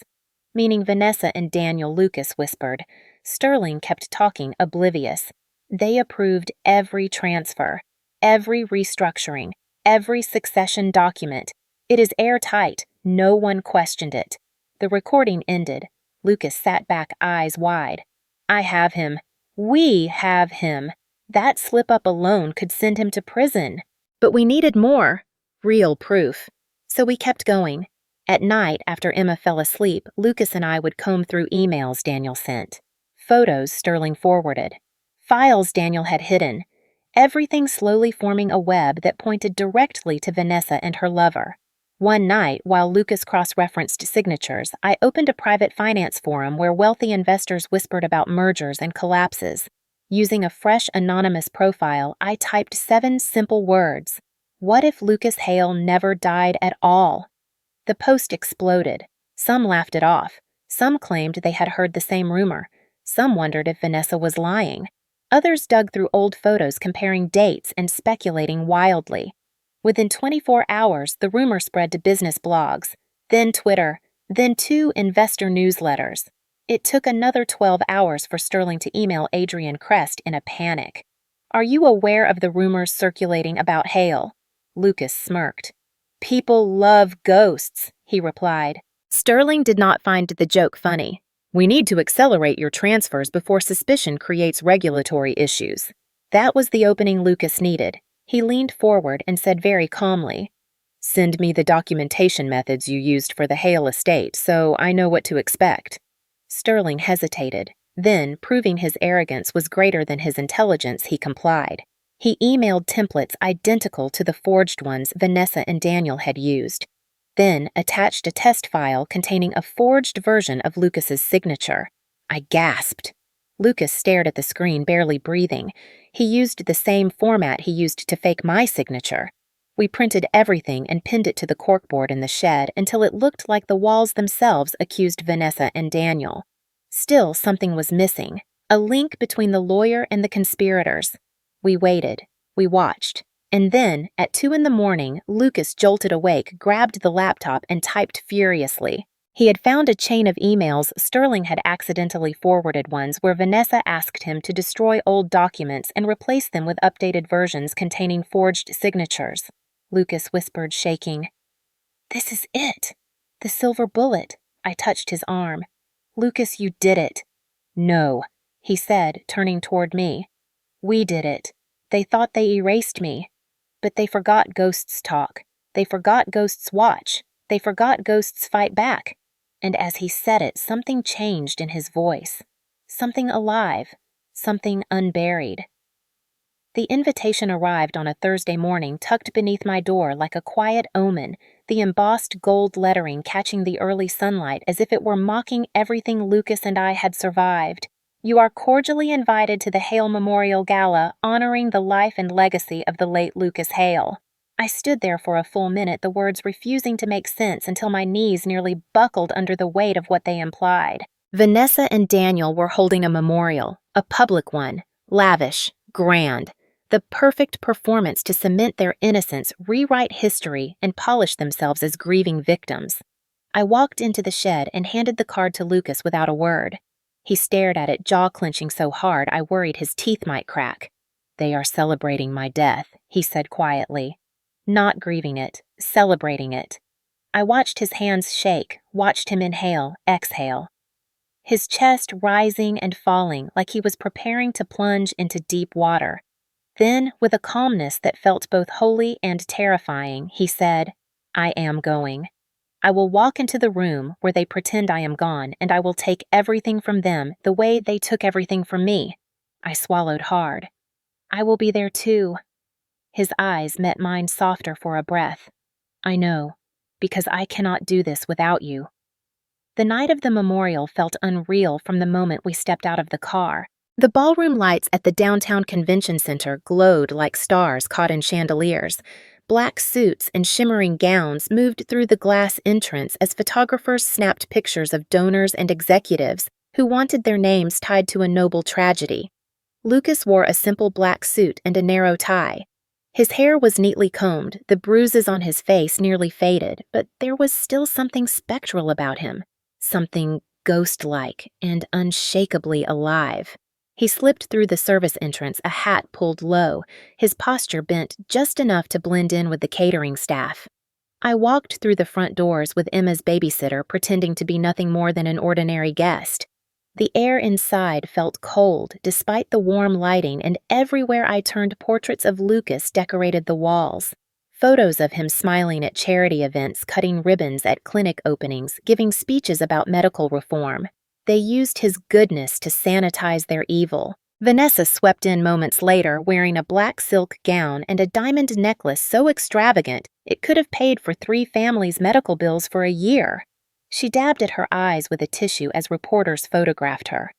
[SPEAKER 1] Meaning Vanessa and Daniel, Lucas whispered. Sterling kept talking, oblivious. They approved every transfer, every restructuring, every succession document. It is airtight. No one questioned it. The recording ended. Lucas sat back, eyes wide. I have him. We have him. That slip-up alone could send him to prison. But we needed more. Real proof. So we kept going. At night, after Emma fell asleep, Lucas and I would comb through emails Daniel sent. Photos Sterling forwarded. Files Daniel had hidden. Everything slowly forming a web that pointed directly to Vanessa and her lover. One night, while Lucas cross-referenced signatures, I opened a private finance forum where wealthy investors whispered about mergers and collapses. Using a fresh anonymous profile, I typed 7 simple words. What if Lucas Hale never died at all? The post exploded. Some laughed it off. Some claimed they had heard the same rumor. Some wondered if Vanessa was lying. Others dug through old photos comparing dates and speculating wildly. Within 24 hours, the rumor spread to business blogs, then Twitter, then 2 investor newsletters. It took another 12 hours for Sterling to email Adrian Crest in a panic. Are you aware of the rumors circulating about Hale? Lucas smirked. People love ghosts, he replied. Sterling did not find the joke funny. We need to accelerate your transfers before suspicion creates regulatory issues. That was the opening Lucas needed. He leaned forward and said very calmly, Send me the documentation methods you used for the Hale estate so I know what to expect. Sterling hesitated. Then, proving his arrogance was greater than his intelligence, he complied. He emailed templates identical to the forged ones Vanessa and Daniel had used. Then attached a test file containing a forged version of Lucas's signature. I gasped. Lucas stared at the screen, barely breathing. He used the same format he used to fake my signature. We printed everything and pinned it to the corkboard in the shed until it looked like the walls themselves accused Vanessa and Daniel. Still, something was missing. A link between the lawyer and the conspirators. We waited. We watched. And then, at 2 a.m, Lucas jolted awake, grabbed the laptop, and typed furiously. He had found a chain of emails Sterling had accidentally forwarded ones where Vanessa asked him to destroy old documents and replace them with updated versions containing forged signatures. Lucas whispered, shaking. This is it. The silver bullet. I touched his arm. Lucas, you did it. No, he said, turning toward me. We did it. They thought they erased me. But they forgot ghosts talk. They forgot ghosts watch. They forgot ghosts fight back. And as he said it, something changed in his voice. Something alive. Something unburied. The invitation arrived on a Thursday morning, tucked beneath my door like a quiet omen, the embossed gold lettering catching the early sunlight as if it were mocking everything Lucas and I had survived. You are cordially invited to the Hale Memorial Gala, honoring the life and legacy of the late Lucas Hale. I stood there for a full minute, the words refusing to make sense until my knees nearly buckled under the weight of what they implied. Vanessa and Daniel were holding a memorial, a public one, lavish, grand, the perfect performance to cement their innocence, rewrite history, and polish themselves as grieving victims. I walked into the shed and handed the card to Lucas without a word. He stared at it, jaw-clenching so hard I worried his teeth might crack. They are celebrating my death, he said quietly. Not grieving it, celebrating it. I watched his hands shake, watched him inhale, exhale. His chest rising and falling like he was preparing to plunge into deep water. Then, with a calmness that felt both holy and terrifying, he said, I am going. I will walk into the room where they pretend I am gone, and I will take everything from them the way they took everything from me. I swallowed hard. I will be there too. His eyes met mine softer for a breath. I know, because I cannot do this without you. The night of the memorial felt unreal from the moment we stepped out of the car. The ballroom lights at the downtown convention center glowed like stars caught in chandeliers. Black suits and shimmering gowns moved through the glass entrance as photographers snapped pictures of donors and executives who wanted their names tied to a noble tragedy. Lucas wore a simple black suit and a narrow tie. His hair was neatly combed, the bruises on his face nearly faded, but there was still something spectral about him, something ghost-like and unshakably alive. He slipped through the service entrance, a hat pulled low, his posture bent just enough to blend in with the catering staff. I walked through the front doors with Emma's babysitter pretending to be nothing more than an ordinary guest. The air inside felt cold despite the warm lighting, and everywhere I turned portraits of Lucas decorated the walls. Photos of him smiling at charity events, cutting ribbons at clinic openings, giving speeches about medical reform. They used his goodness to sanitize their evil. Vanessa swept in moments later wearing a black silk gown and a diamond necklace so extravagant it could have paid for 3 families' medical bills for a year. She dabbed at her eyes with a tissue as reporters photographed her.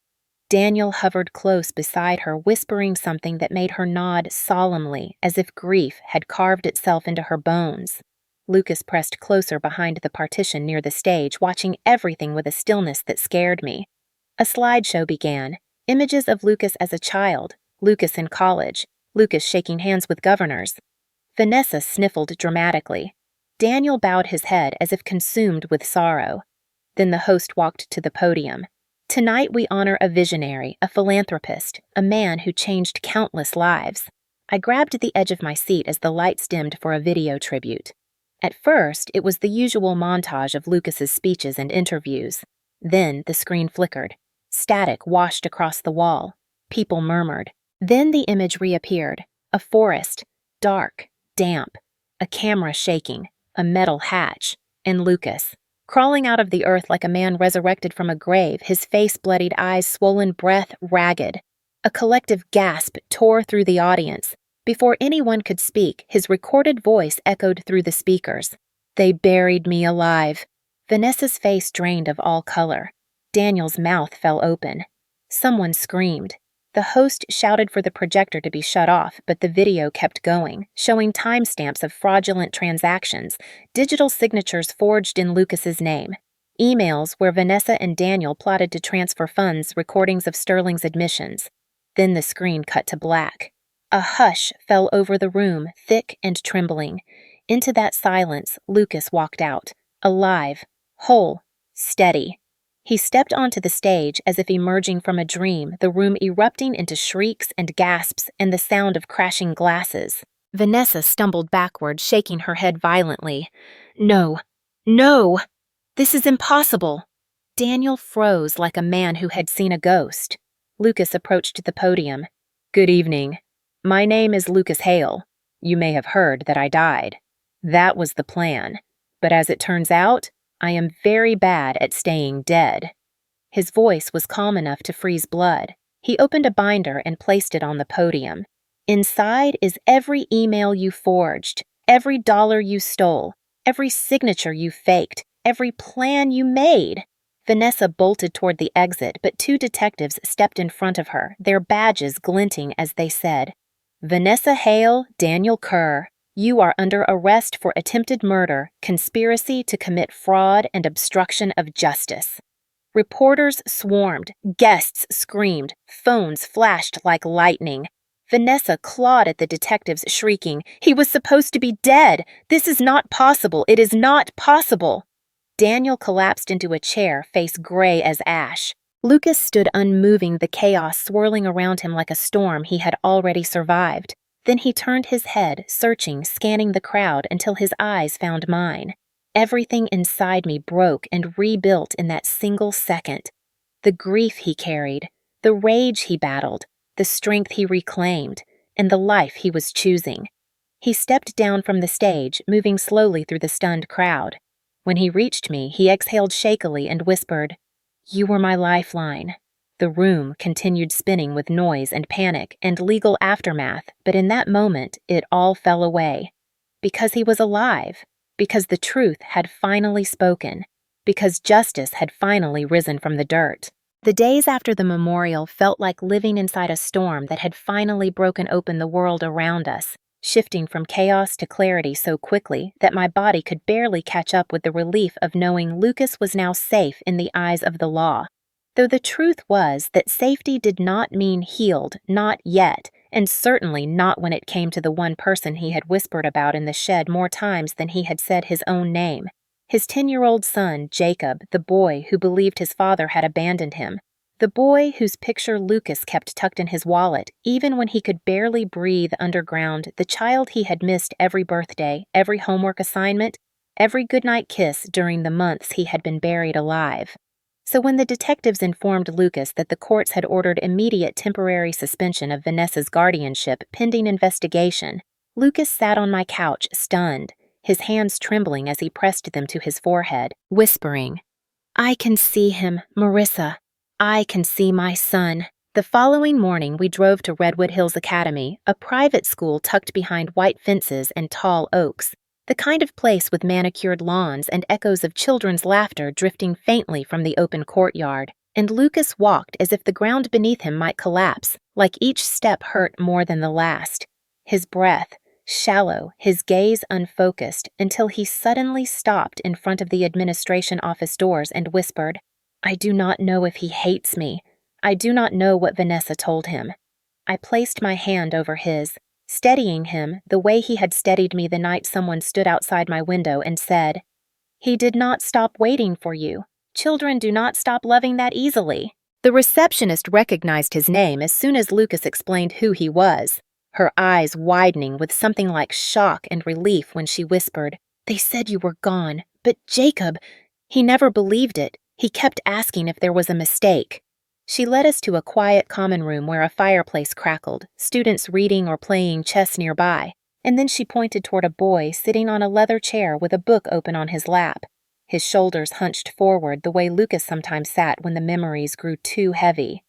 [SPEAKER 1] Daniel hovered close beside her, whispering something that made her nod solemnly, as if grief had carved itself into her bones. Lucas pressed closer behind the partition near the stage, watching everything with a stillness that scared me. A slideshow began, images of Lucas as a child, Lucas in college, Lucas shaking hands with governors. Vanessa sniffled dramatically. Daniel bowed his head as if consumed with sorrow. Then the host walked to the podium. Tonight we honor a visionary, a philanthropist, a man who changed countless lives. I grabbed the edge of my seat as the lights dimmed for a video tribute. At first, it was the usual montage of Lucas's speeches and interviews. Then the screen flickered. Static washed across the wall. People murmured. Then the image reappeared. A forest, dark, damp, a camera shaking, a metal hatch, and Lucas, crawling out of the earth like a man resurrected from a grave, his face bloodied, eyes swollen, breath ragged. A collective gasp tore through the audience. Before anyone could speak, his recorded voice echoed through the speakers. They buried me alive. Vanessa's face drained of all color. Daniel's mouth fell open. Someone screamed. The host shouted for the projector to be shut off, but the video kept going, showing timestamps of fraudulent transactions, digital signatures forged in Lucas's name, emails where Vanessa and Daniel plotted to transfer funds, recordings of Sterling's admissions. Then the screen cut to black. A hush fell over the room, thick and trembling. Into that silence, Lucas walked out, alive, whole, steady. He stepped onto the stage as if emerging from a dream, the room erupting into shrieks and gasps and the sound of crashing glasses. Vanessa stumbled backward, shaking her head violently. No, no, this is impossible. Daniel froze like a man who had seen a ghost. Lucas approached the podium. Good evening. My name is Lucas Hale. You may have heard that I died. That was the plan. But as it turns out, I am very bad at staying dead. His voice was calm enough to freeze blood. He opened a binder and placed it on the podium. Inside is every email you forged, every dollar you stole, every signature you faked, every plan you made. Vanessa bolted toward the exit, but 2 detectives stepped in front of her, their badges glinting as they said, Vanessa Hale, Daniel Kerr. You are under arrest for attempted murder, conspiracy to commit fraud, and obstruction of justice. Reporters swarmed, guests screamed, phones flashed like lightning. Vanessa clawed at the detectives, shrieking, He was supposed to be dead! This is not possible! It is not possible! Daniel collapsed into a chair, face gray as ash. Lucas stood unmoving, the chaos swirling around him like a storm he had already survived. Then he turned his head, searching, scanning the crowd until his eyes found mine. Everything inside me broke and rebuilt in that single second. The grief he carried, the rage he battled, the strength he reclaimed, and the life he was choosing. He stepped down from the stage, moving slowly through the stunned crowd. When he reached me, he exhaled shakily and whispered, "You were my lifeline." The room continued spinning with noise and panic and legal aftermath, but in that moment, it all fell away. Because he was alive. Because the truth had finally spoken. Because justice had finally risen from the dirt. The days after the memorial felt like living inside a storm that had finally broken open the world around us, shifting from chaos to clarity so quickly that my body could barely catch up with the relief of knowing Lucas was now safe in the eyes of the law. Though the truth was that safety did not mean healed, not yet, and certainly not when it came to the one person he had whispered about in the shed more times than he had said his own name. His 10-year-old son, Jacob, the boy who believed his father had abandoned him. The boy whose picture Lucas kept tucked in his wallet, even when he could barely breathe underground, the child he had missed every birthday, every homework assignment, every goodnight kiss during the months he had been buried alive. So when the detectives informed Lucas that the courts had ordered immediate temporary suspension of Vanessa's guardianship pending investigation, Lucas sat on my couch, stunned, his hands trembling as he pressed them to his forehead, whispering, "I can see him, Marissa. I can see my son." The following morning, we drove to Redwood Hills Academy, a private school tucked behind white fences and tall oaks, the kind of place with manicured lawns and echoes of children's laughter drifting faintly from the open courtyard. And Lucas walked as if the ground beneath him might collapse, like each step hurt more than the last. His breath, shallow, his gaze unfocused, until he suddenly stopped in front of the administration office doors and whispered, "I do not know if he hates me. I do not know what Vanessa told him." I placed my hand over his, steadying him the way he had steadied me the night someone stood outside my window and said, "He did not stop waiting for you. Children do not stop loving that easily." The receptionist recognized his name as soon as Lucas explained who he was, her eyes widening with something like shock and relief when she whispered, "They said you were gone, but Jacob, he never believed it. He kept asking if there was a mistake." She led us to a quiet common room where a fireplace crackled, students reading or playing chess nearby, and then she pointed toward a boy sitting on a leather chair with a book open on his lap, his shoulders hunched forward the way Lucas sometimes sat when the memories grew too heavy.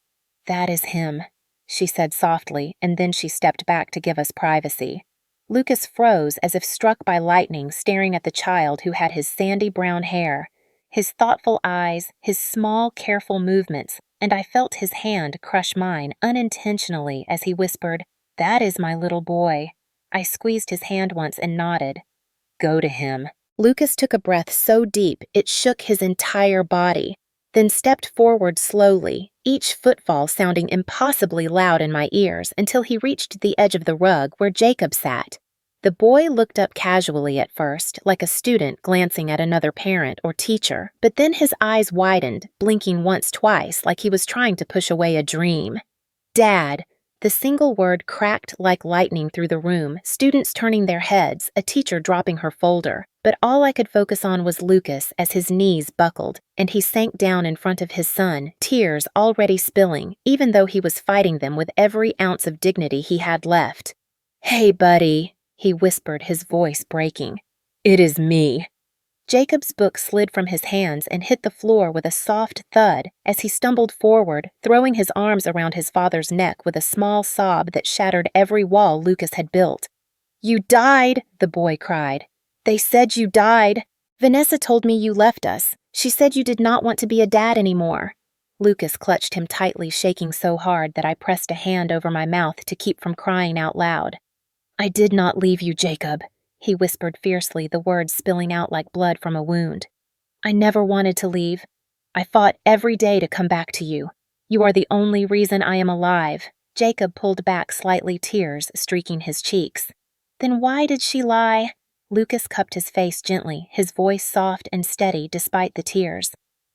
[SPEAKER 1] "That is him," she said softly, and then she stepped back to give us privacy. Lucas froze as if struck by lightning, staring at the child who had his sandy brown hair, his thoughtful eyes, his small, careful movements, and I felt his hand crush mine unintentionally as he whispered, "That is my little boy." I squeezed his hand once and nodded. "Go to him." Lucas took a breath so deep it shook his entire body, then stepped forward slowly, each footfall sounding impossibly loud in my ears until he reached the edge of the rug where Jacob sat. The boy looked up casually at first, like a student glancing at another parent or teacher, but then his eyes widened, blinking once, twice, like he was trying to push away a dream. "Dad." The single word cracked like lightning through the room, students turning their heads, a teacher dropping her folder. But all I could focus on was Lucas as his knees buckled, and he sank down in front of his son, tears already spilling, even though he was fighting them with every ounce of dignity he had left. "Hey, buddy," he whispered, his voice breaking. "It is me." Jacob's book slid from his hands and hit the floor with a soft thud as he stumbled forward, throwing his arms around his father's neck with a small sob that shattered every wall Lucas had built. "You died," the boy cried. "They said you died. Vanessa told me you left us. She said you did not want to be a dad anymore." Lucas clutched him tightly, shaking so hard that I pressed a hand over my mouth to keep from crying out loud. "I did not leave you, Jacob," he whispered fiercely, the words spilling out like blood from a wound. "I never wanted to leave. I fought every day to come back to you. You are the only reason I am alive." Jacob pulled back slightly, tears streaking his cheeks. "Then why did she lie?" Lucas cupped his face gently, his voice soft and steady despite the tears.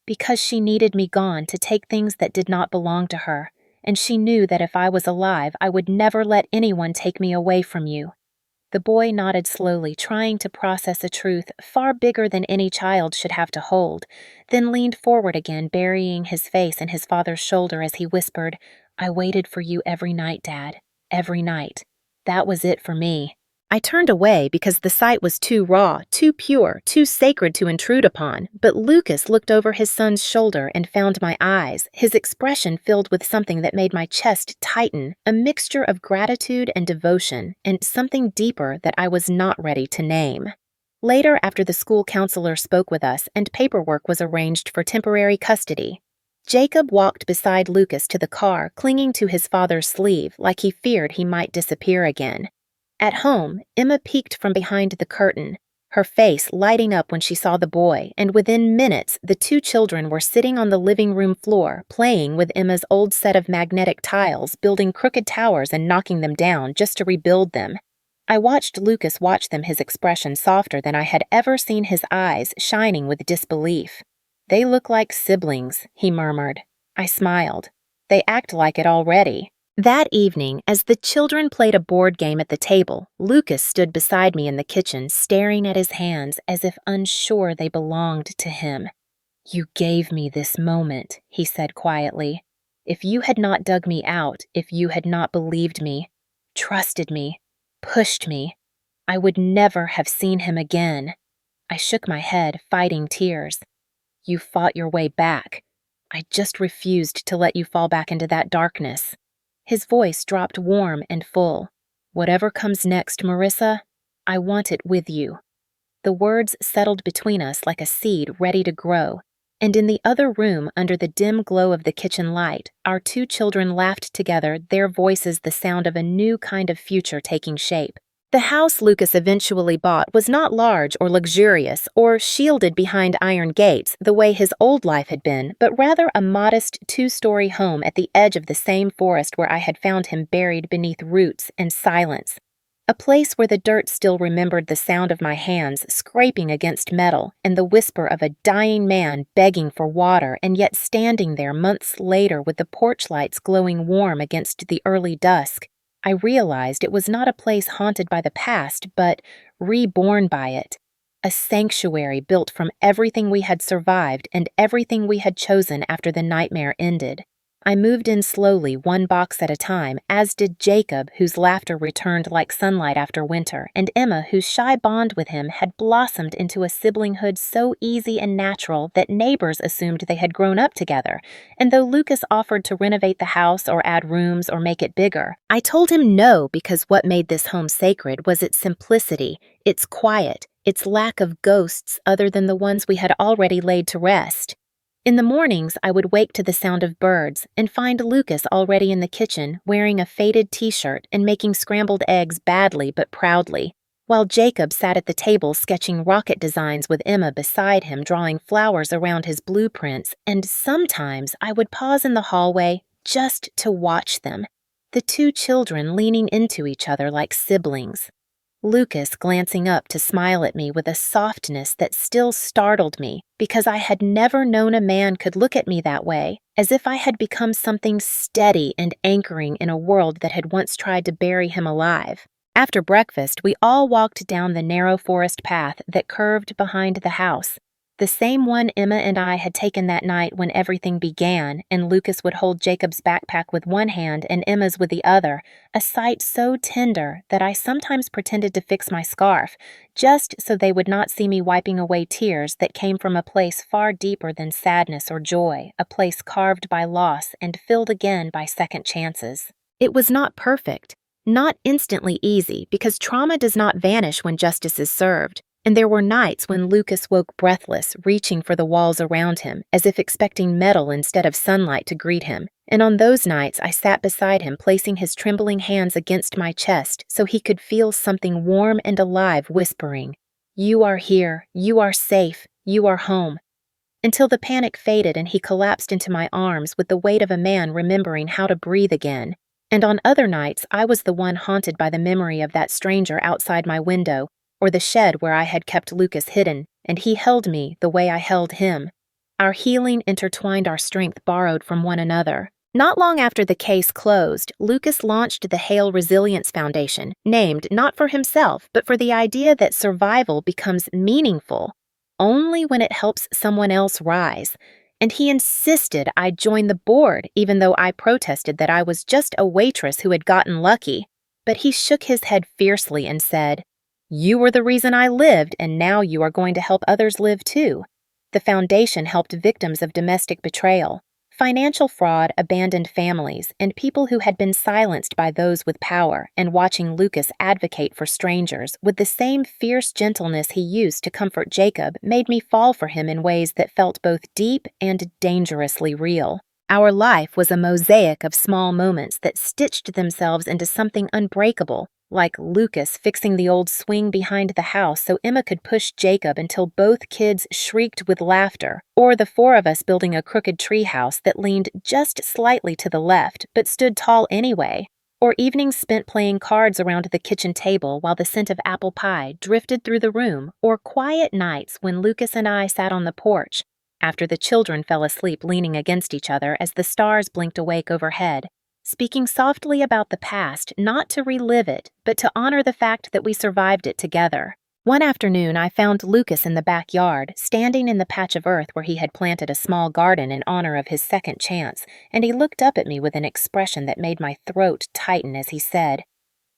[SPEAKER 1] "Because she needed me gone to take things that did not belong to her, and she knew that if I was alive, I would never let anyone take me away from you." The boy nodded slowly, trying to process a truth far bigger than any child should have to hold, then leaned forward again, burying his face in his father's shoulder as he whispered, "I waited for you every night, Dad. Every night. That was it for me. I turned away because the sight was too raw, too pure, too sacred to intrude upon, but Lucas looked over his son's shoulder and found my eyes, his expression filled with something that made my chest tighten, a mixture of gratitude and devotion, and something deeper that I was not ready to name. Later, after the school counselor spoke with us and paperwork was arranged for temporary custody, Jacob walked beside Lucas to the car, clinging to his father's sleeve like he feared he might disappear again. At home, Emma peeked from behind the curtain, her face lighting up when she saw the boy, and within minutes the two children were sitting on the living room floor, playing with Emma's old set of magnetic tiles, building crooked towers and knocking them down just to rebuild them. I watched Lucas watch them, his expression softer than I had ever seen his eyes, shining with disbelief. "They look like siblings," he murmured. I smiled. "They act like it already." That evening, as the children played a board game at the table, Lucas stood beside me in the kitchen, staring at his hands as if unsure they belonged to him. "You gave me this moment," he said quietly. "If you had not dug me out, if you had not believed me, trusted me, pushed me, I would never have seen him again." I shook my head, fighting tears. "You fought your way back. I just refused to let you fall back into that darkness." His voice dropped warm and full. "Whatever comes next, Marissa, I want it with you." The words settled between us like a seed ready to grow, and in the other room, under the dim glow of the kitchen light, our two children laughed together, their voices the sound of a new kind of future taking shape. The house Lucas eventually bought was not large or luxurious or shielded behind iron gates the way his old life had been, but rather a modest two-story home at the edge of the same forest where I had found him buried beneath roots and silence. A place where the dirt still remembered the sound of my hands scraping against metal and the whisper of a dying man begging for water and yet standing there months later with the porch lights glowing warm against the early dusk. I realized it was not a place haunted by the past, but reborn by it. A sanctuary built from everything we had survived and everything we had chosen after the nightmare ended. I moved in slowly, one box at a time, as did Jacob, whose laughter returned like sunlight after winter, and Emma, whose shy bond with him had blossomed into a siblinghood so easy and natural that neighbors assumed they had grown up together. And though Lucas offered to renovate the house or add rooms or make it bigger, I told him no, because what made this home sacred was its simplicity, its quiet, its lack of ghosts other than the ones we had already laid to rest. In the mornings, I would wake to the sound of birds and find Lucas already in the kitchen, wearing a faded t-shirt and making scrambled eggs badly but proudly, while Jacob sat at the table sketching rocket designs with Emma beside him, drawing flowers around his blueprints, and sometimes I would pause in the hallway just to watch them, the two children leaning into each other like siblings. Lucas glancing up to smile at me with a softness that still startled me because I had never known a man could look at me that way, as if I had become something steady and anchoring in a world that had once tried to bury him alive. After breakfast, we all walked down the narrow forest path that curved behind the house, the same one Emma and I had taken that night when everything began, and Lucas would hold Jacob's backpack with one hand and Emma's with the other, a sight so tender that I sometimes pretended to fix my scarf, just so they would not see me wiping away tears that came from a place far deeper than sadness or joy, a place carved by loss and filled again by second chances. It was not perfect, not instantly easy, because trauma does not vanish when justice is served. And there were nights when Lucas woke breathless, reaching for the walls around him, as if expecting metal instead of sunlight to greet him. And on those nights, I sat beside him, placing his trembling hands against my chest so he could feel something warm and alive whispering, "You are here, you are safe, you are home," until the panic faded and he collapsed into my arms with the weight of a man remembering how to breathe again. And on other nights, I was the one haunted by the memory of that stranger outside my window, or the shed where I had kept Lucas hidden, and he held me the way I held him. Our healing intertwined our strength borrowed from one another. Not long after the case closed, Lucas launched the Hale Resilience Foundation, named not for himself, but for the idea that survival becomes meaningful only when it helps someone else rise. And he insisted I join the board, even though I protested that I was just a waitress who had gotten lucky. but he shook his head fiercely and said, "You were the reason I lived, and now you are going to help others live too." The foundation helped victims of domestic betrayal, financial fraud, abandoned families, and people who had been silenced by those with power, and watching Lucas advocate for strangers with the same fierce gentleness he used to comfort Jacob made me fall for him in ways that felt both deep and dangerously real. Our life was a mosaic of small moments that stitched themselves into something unbreakable, like Lucas fixing the old swing behind the house so Emma could push Jacob until both kids shrieked with laughter, or the four of us building a crooked treehouse that leaned just slightly to the left but stood tall anyway, or evenings spent playing cards around the kitchen table while the scent of apple pie drifted through the room, or quiet nights when Lucas and I sat on the porch after the children fell asleep leaning against each other as the stars blinked awake overhead, speaking softly about the past, not to relive it, but to honor the fact that we survived it together. One afternoon, I found Lucas in the backyard, standing in the patch of earth where he had planted a small garden in honor of his second chance, and he looked up at me with an expression that made my throat tighten as he said,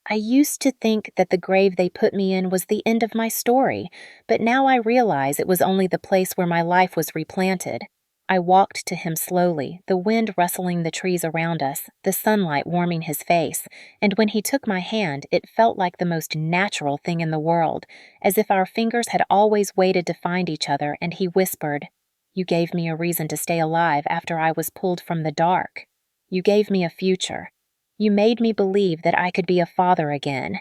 [SPEAKER 1] "I used to think that the grave they put me in was the end of my story, but now I realize it was only the place where my life was replanted." I walked to him slowly, the wind rustling the trees around us, the sunlight warming his face, and when he took my hand, it felt like the most natural thing in the world, as if our fingers had always waited to find each other, and he whispered, "You gave me a reason to stay alive after I was pulled from the dark. You gave me a future. You made me believe that I could be a father again.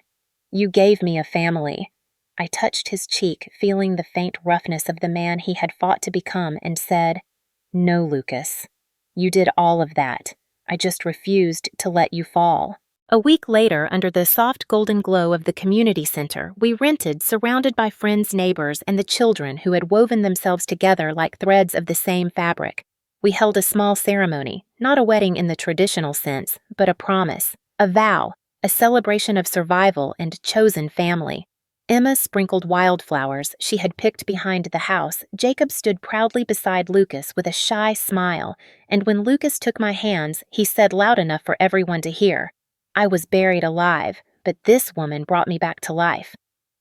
[SPEAKER 1] You gave me a family." I touched his cheek, feeling the faint roughness of the man he had fought to become, and said, "No, Lucas. You did all of that. I just refused to let you fall." A week later, under the soft golden glow of the community center, we rented, surrounded by friends, neighbors, and the children who had woven themselves together like threads of the same fabric. We held a small ceremony, not a wedding in the traditional sense, but a promise, a vow, a celebration of survival and chosen family. Emma sprinkled wildflowers she had picked behind the house. Jacob stood proudly beside Lucas with a shy smile, and when Lucas took my hands, he said loud enough for everyone to hear, "I was buried alive, but this woman brought me back to life.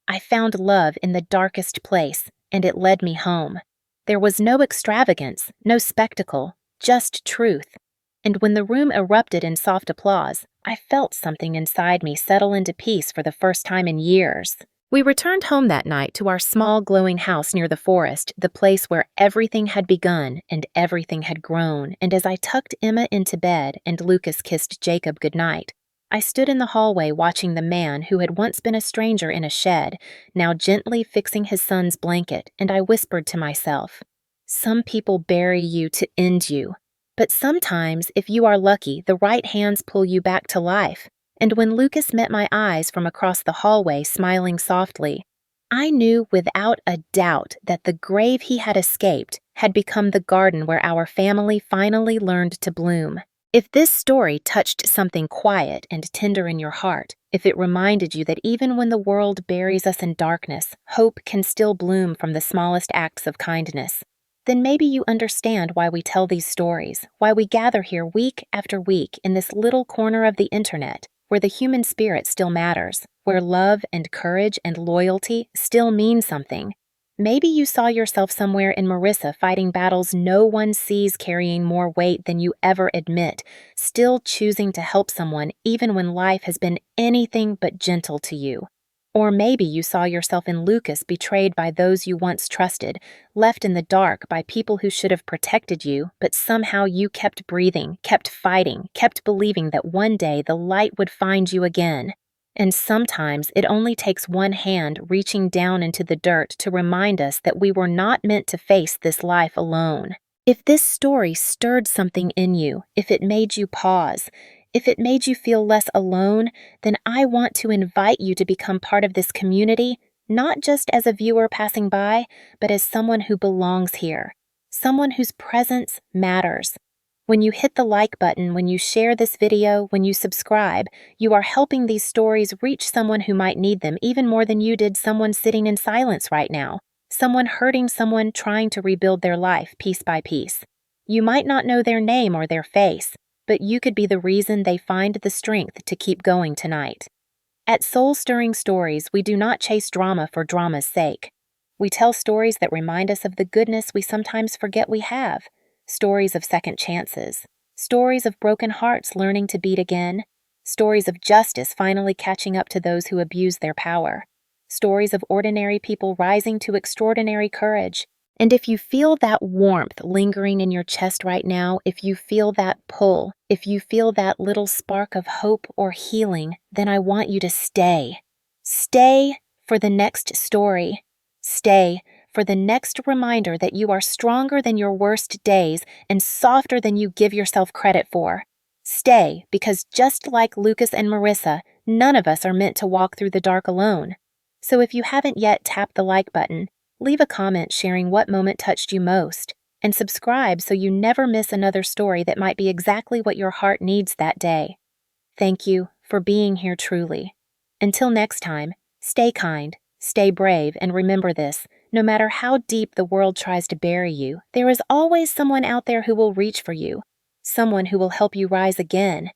[SPEAKER 1] I found love in the darkest place, and it led me home." There was no extravagance, no spectacle, just truth. And when the room erupted in soft applause, I felt something inside me settle into peace for the first time in years. We returned home that night to our small glowing house near the forest, the place where everything had begun and everything had grown, and as I tucked Emma into bed and Lucas kissed Jacob goodnight, I stood in the hallway watching the man who had once been a stranger in a shed, now gently fixing his son's blanket, and I whispered to myself, "Some people bury you to end you, but sometimes, if you are lucky, the right hands pull you back to life." And when Lucas met my eyes from across the hallway smiling softly, I knew without a doubt that the grave he had escaped had become the garden where our family finally learned to bloom. If this story touched something quiet and tender in your heart, if it reminded you that even when the world buries us in darkness, hope can still bloom from the smallest acts of kindness, then maybe you understand why we tell these stories, why we gather here week after week in this little corner of the internet, where the human spirit still matters, where love and courage and loyalty still mean something. Maybe you saw yourself somewhere in Marissa fighting battles no one sees, carrying more weight than you ever admit, still choosing to help someone even when life has been anything but gentle to you. Or maybe you saw yourself in Lucas, betrayed by those you once trusted, left in the dark by people who should have protected you, but somehow you kept breathing, kept fighting, kept believing that one day the light would find you again. And sometimes it only takes one hand reaching down into the dirt to remind us that we were not meant to face this life alone. If this story stirred something in you, if it made you pause, if it made you feel less alone, then I want to invite you to become part of this community, not just as a viewer passing by, but as someone who belongs here, someone whose presence matters. When you hit the like button, when you share this video, when you subscribe, you are helping these stories reach someone who might need them even more than you did someone sitting in silence right now, someone hurting someone trying to rebuild their life piece by piece. You might not know their name or their face, but you could be the reason they find the strength to keep going tonight. At Soul Stirring Stories, we do not chase drama for drama's sake. We tell stories that remind us of the goodness we sometimes forget we have, stories of second chances, stories of broken hearts learning to beat again, stories of justice finally catching up to those who abuse their power, stories of ordinary people rising to extraordinary courage. And if you feel that warmth lingering in your chest right now, if you feel that pull, if you feel that little spark of hope or healing, then I want you to stay. Stay for the next story. Stay for the next reminder that you are stronger than your worst days and softer than you give yourself credit for. Stay, because just like Lucas and Marissa, none of us are meant to walk through the dark alone. So if you haven't yet tapped the like button, leave a comment sharing what moment touched you most, and subscribe so you never miss another story that might be exactly what your heart needs that day. Thank you for being here truly. Until next time, stay kind, stay brave, and remember this: no matter how deep the world tries to bury you, there is always someone out there who will reach for you, someone who will help you rise again.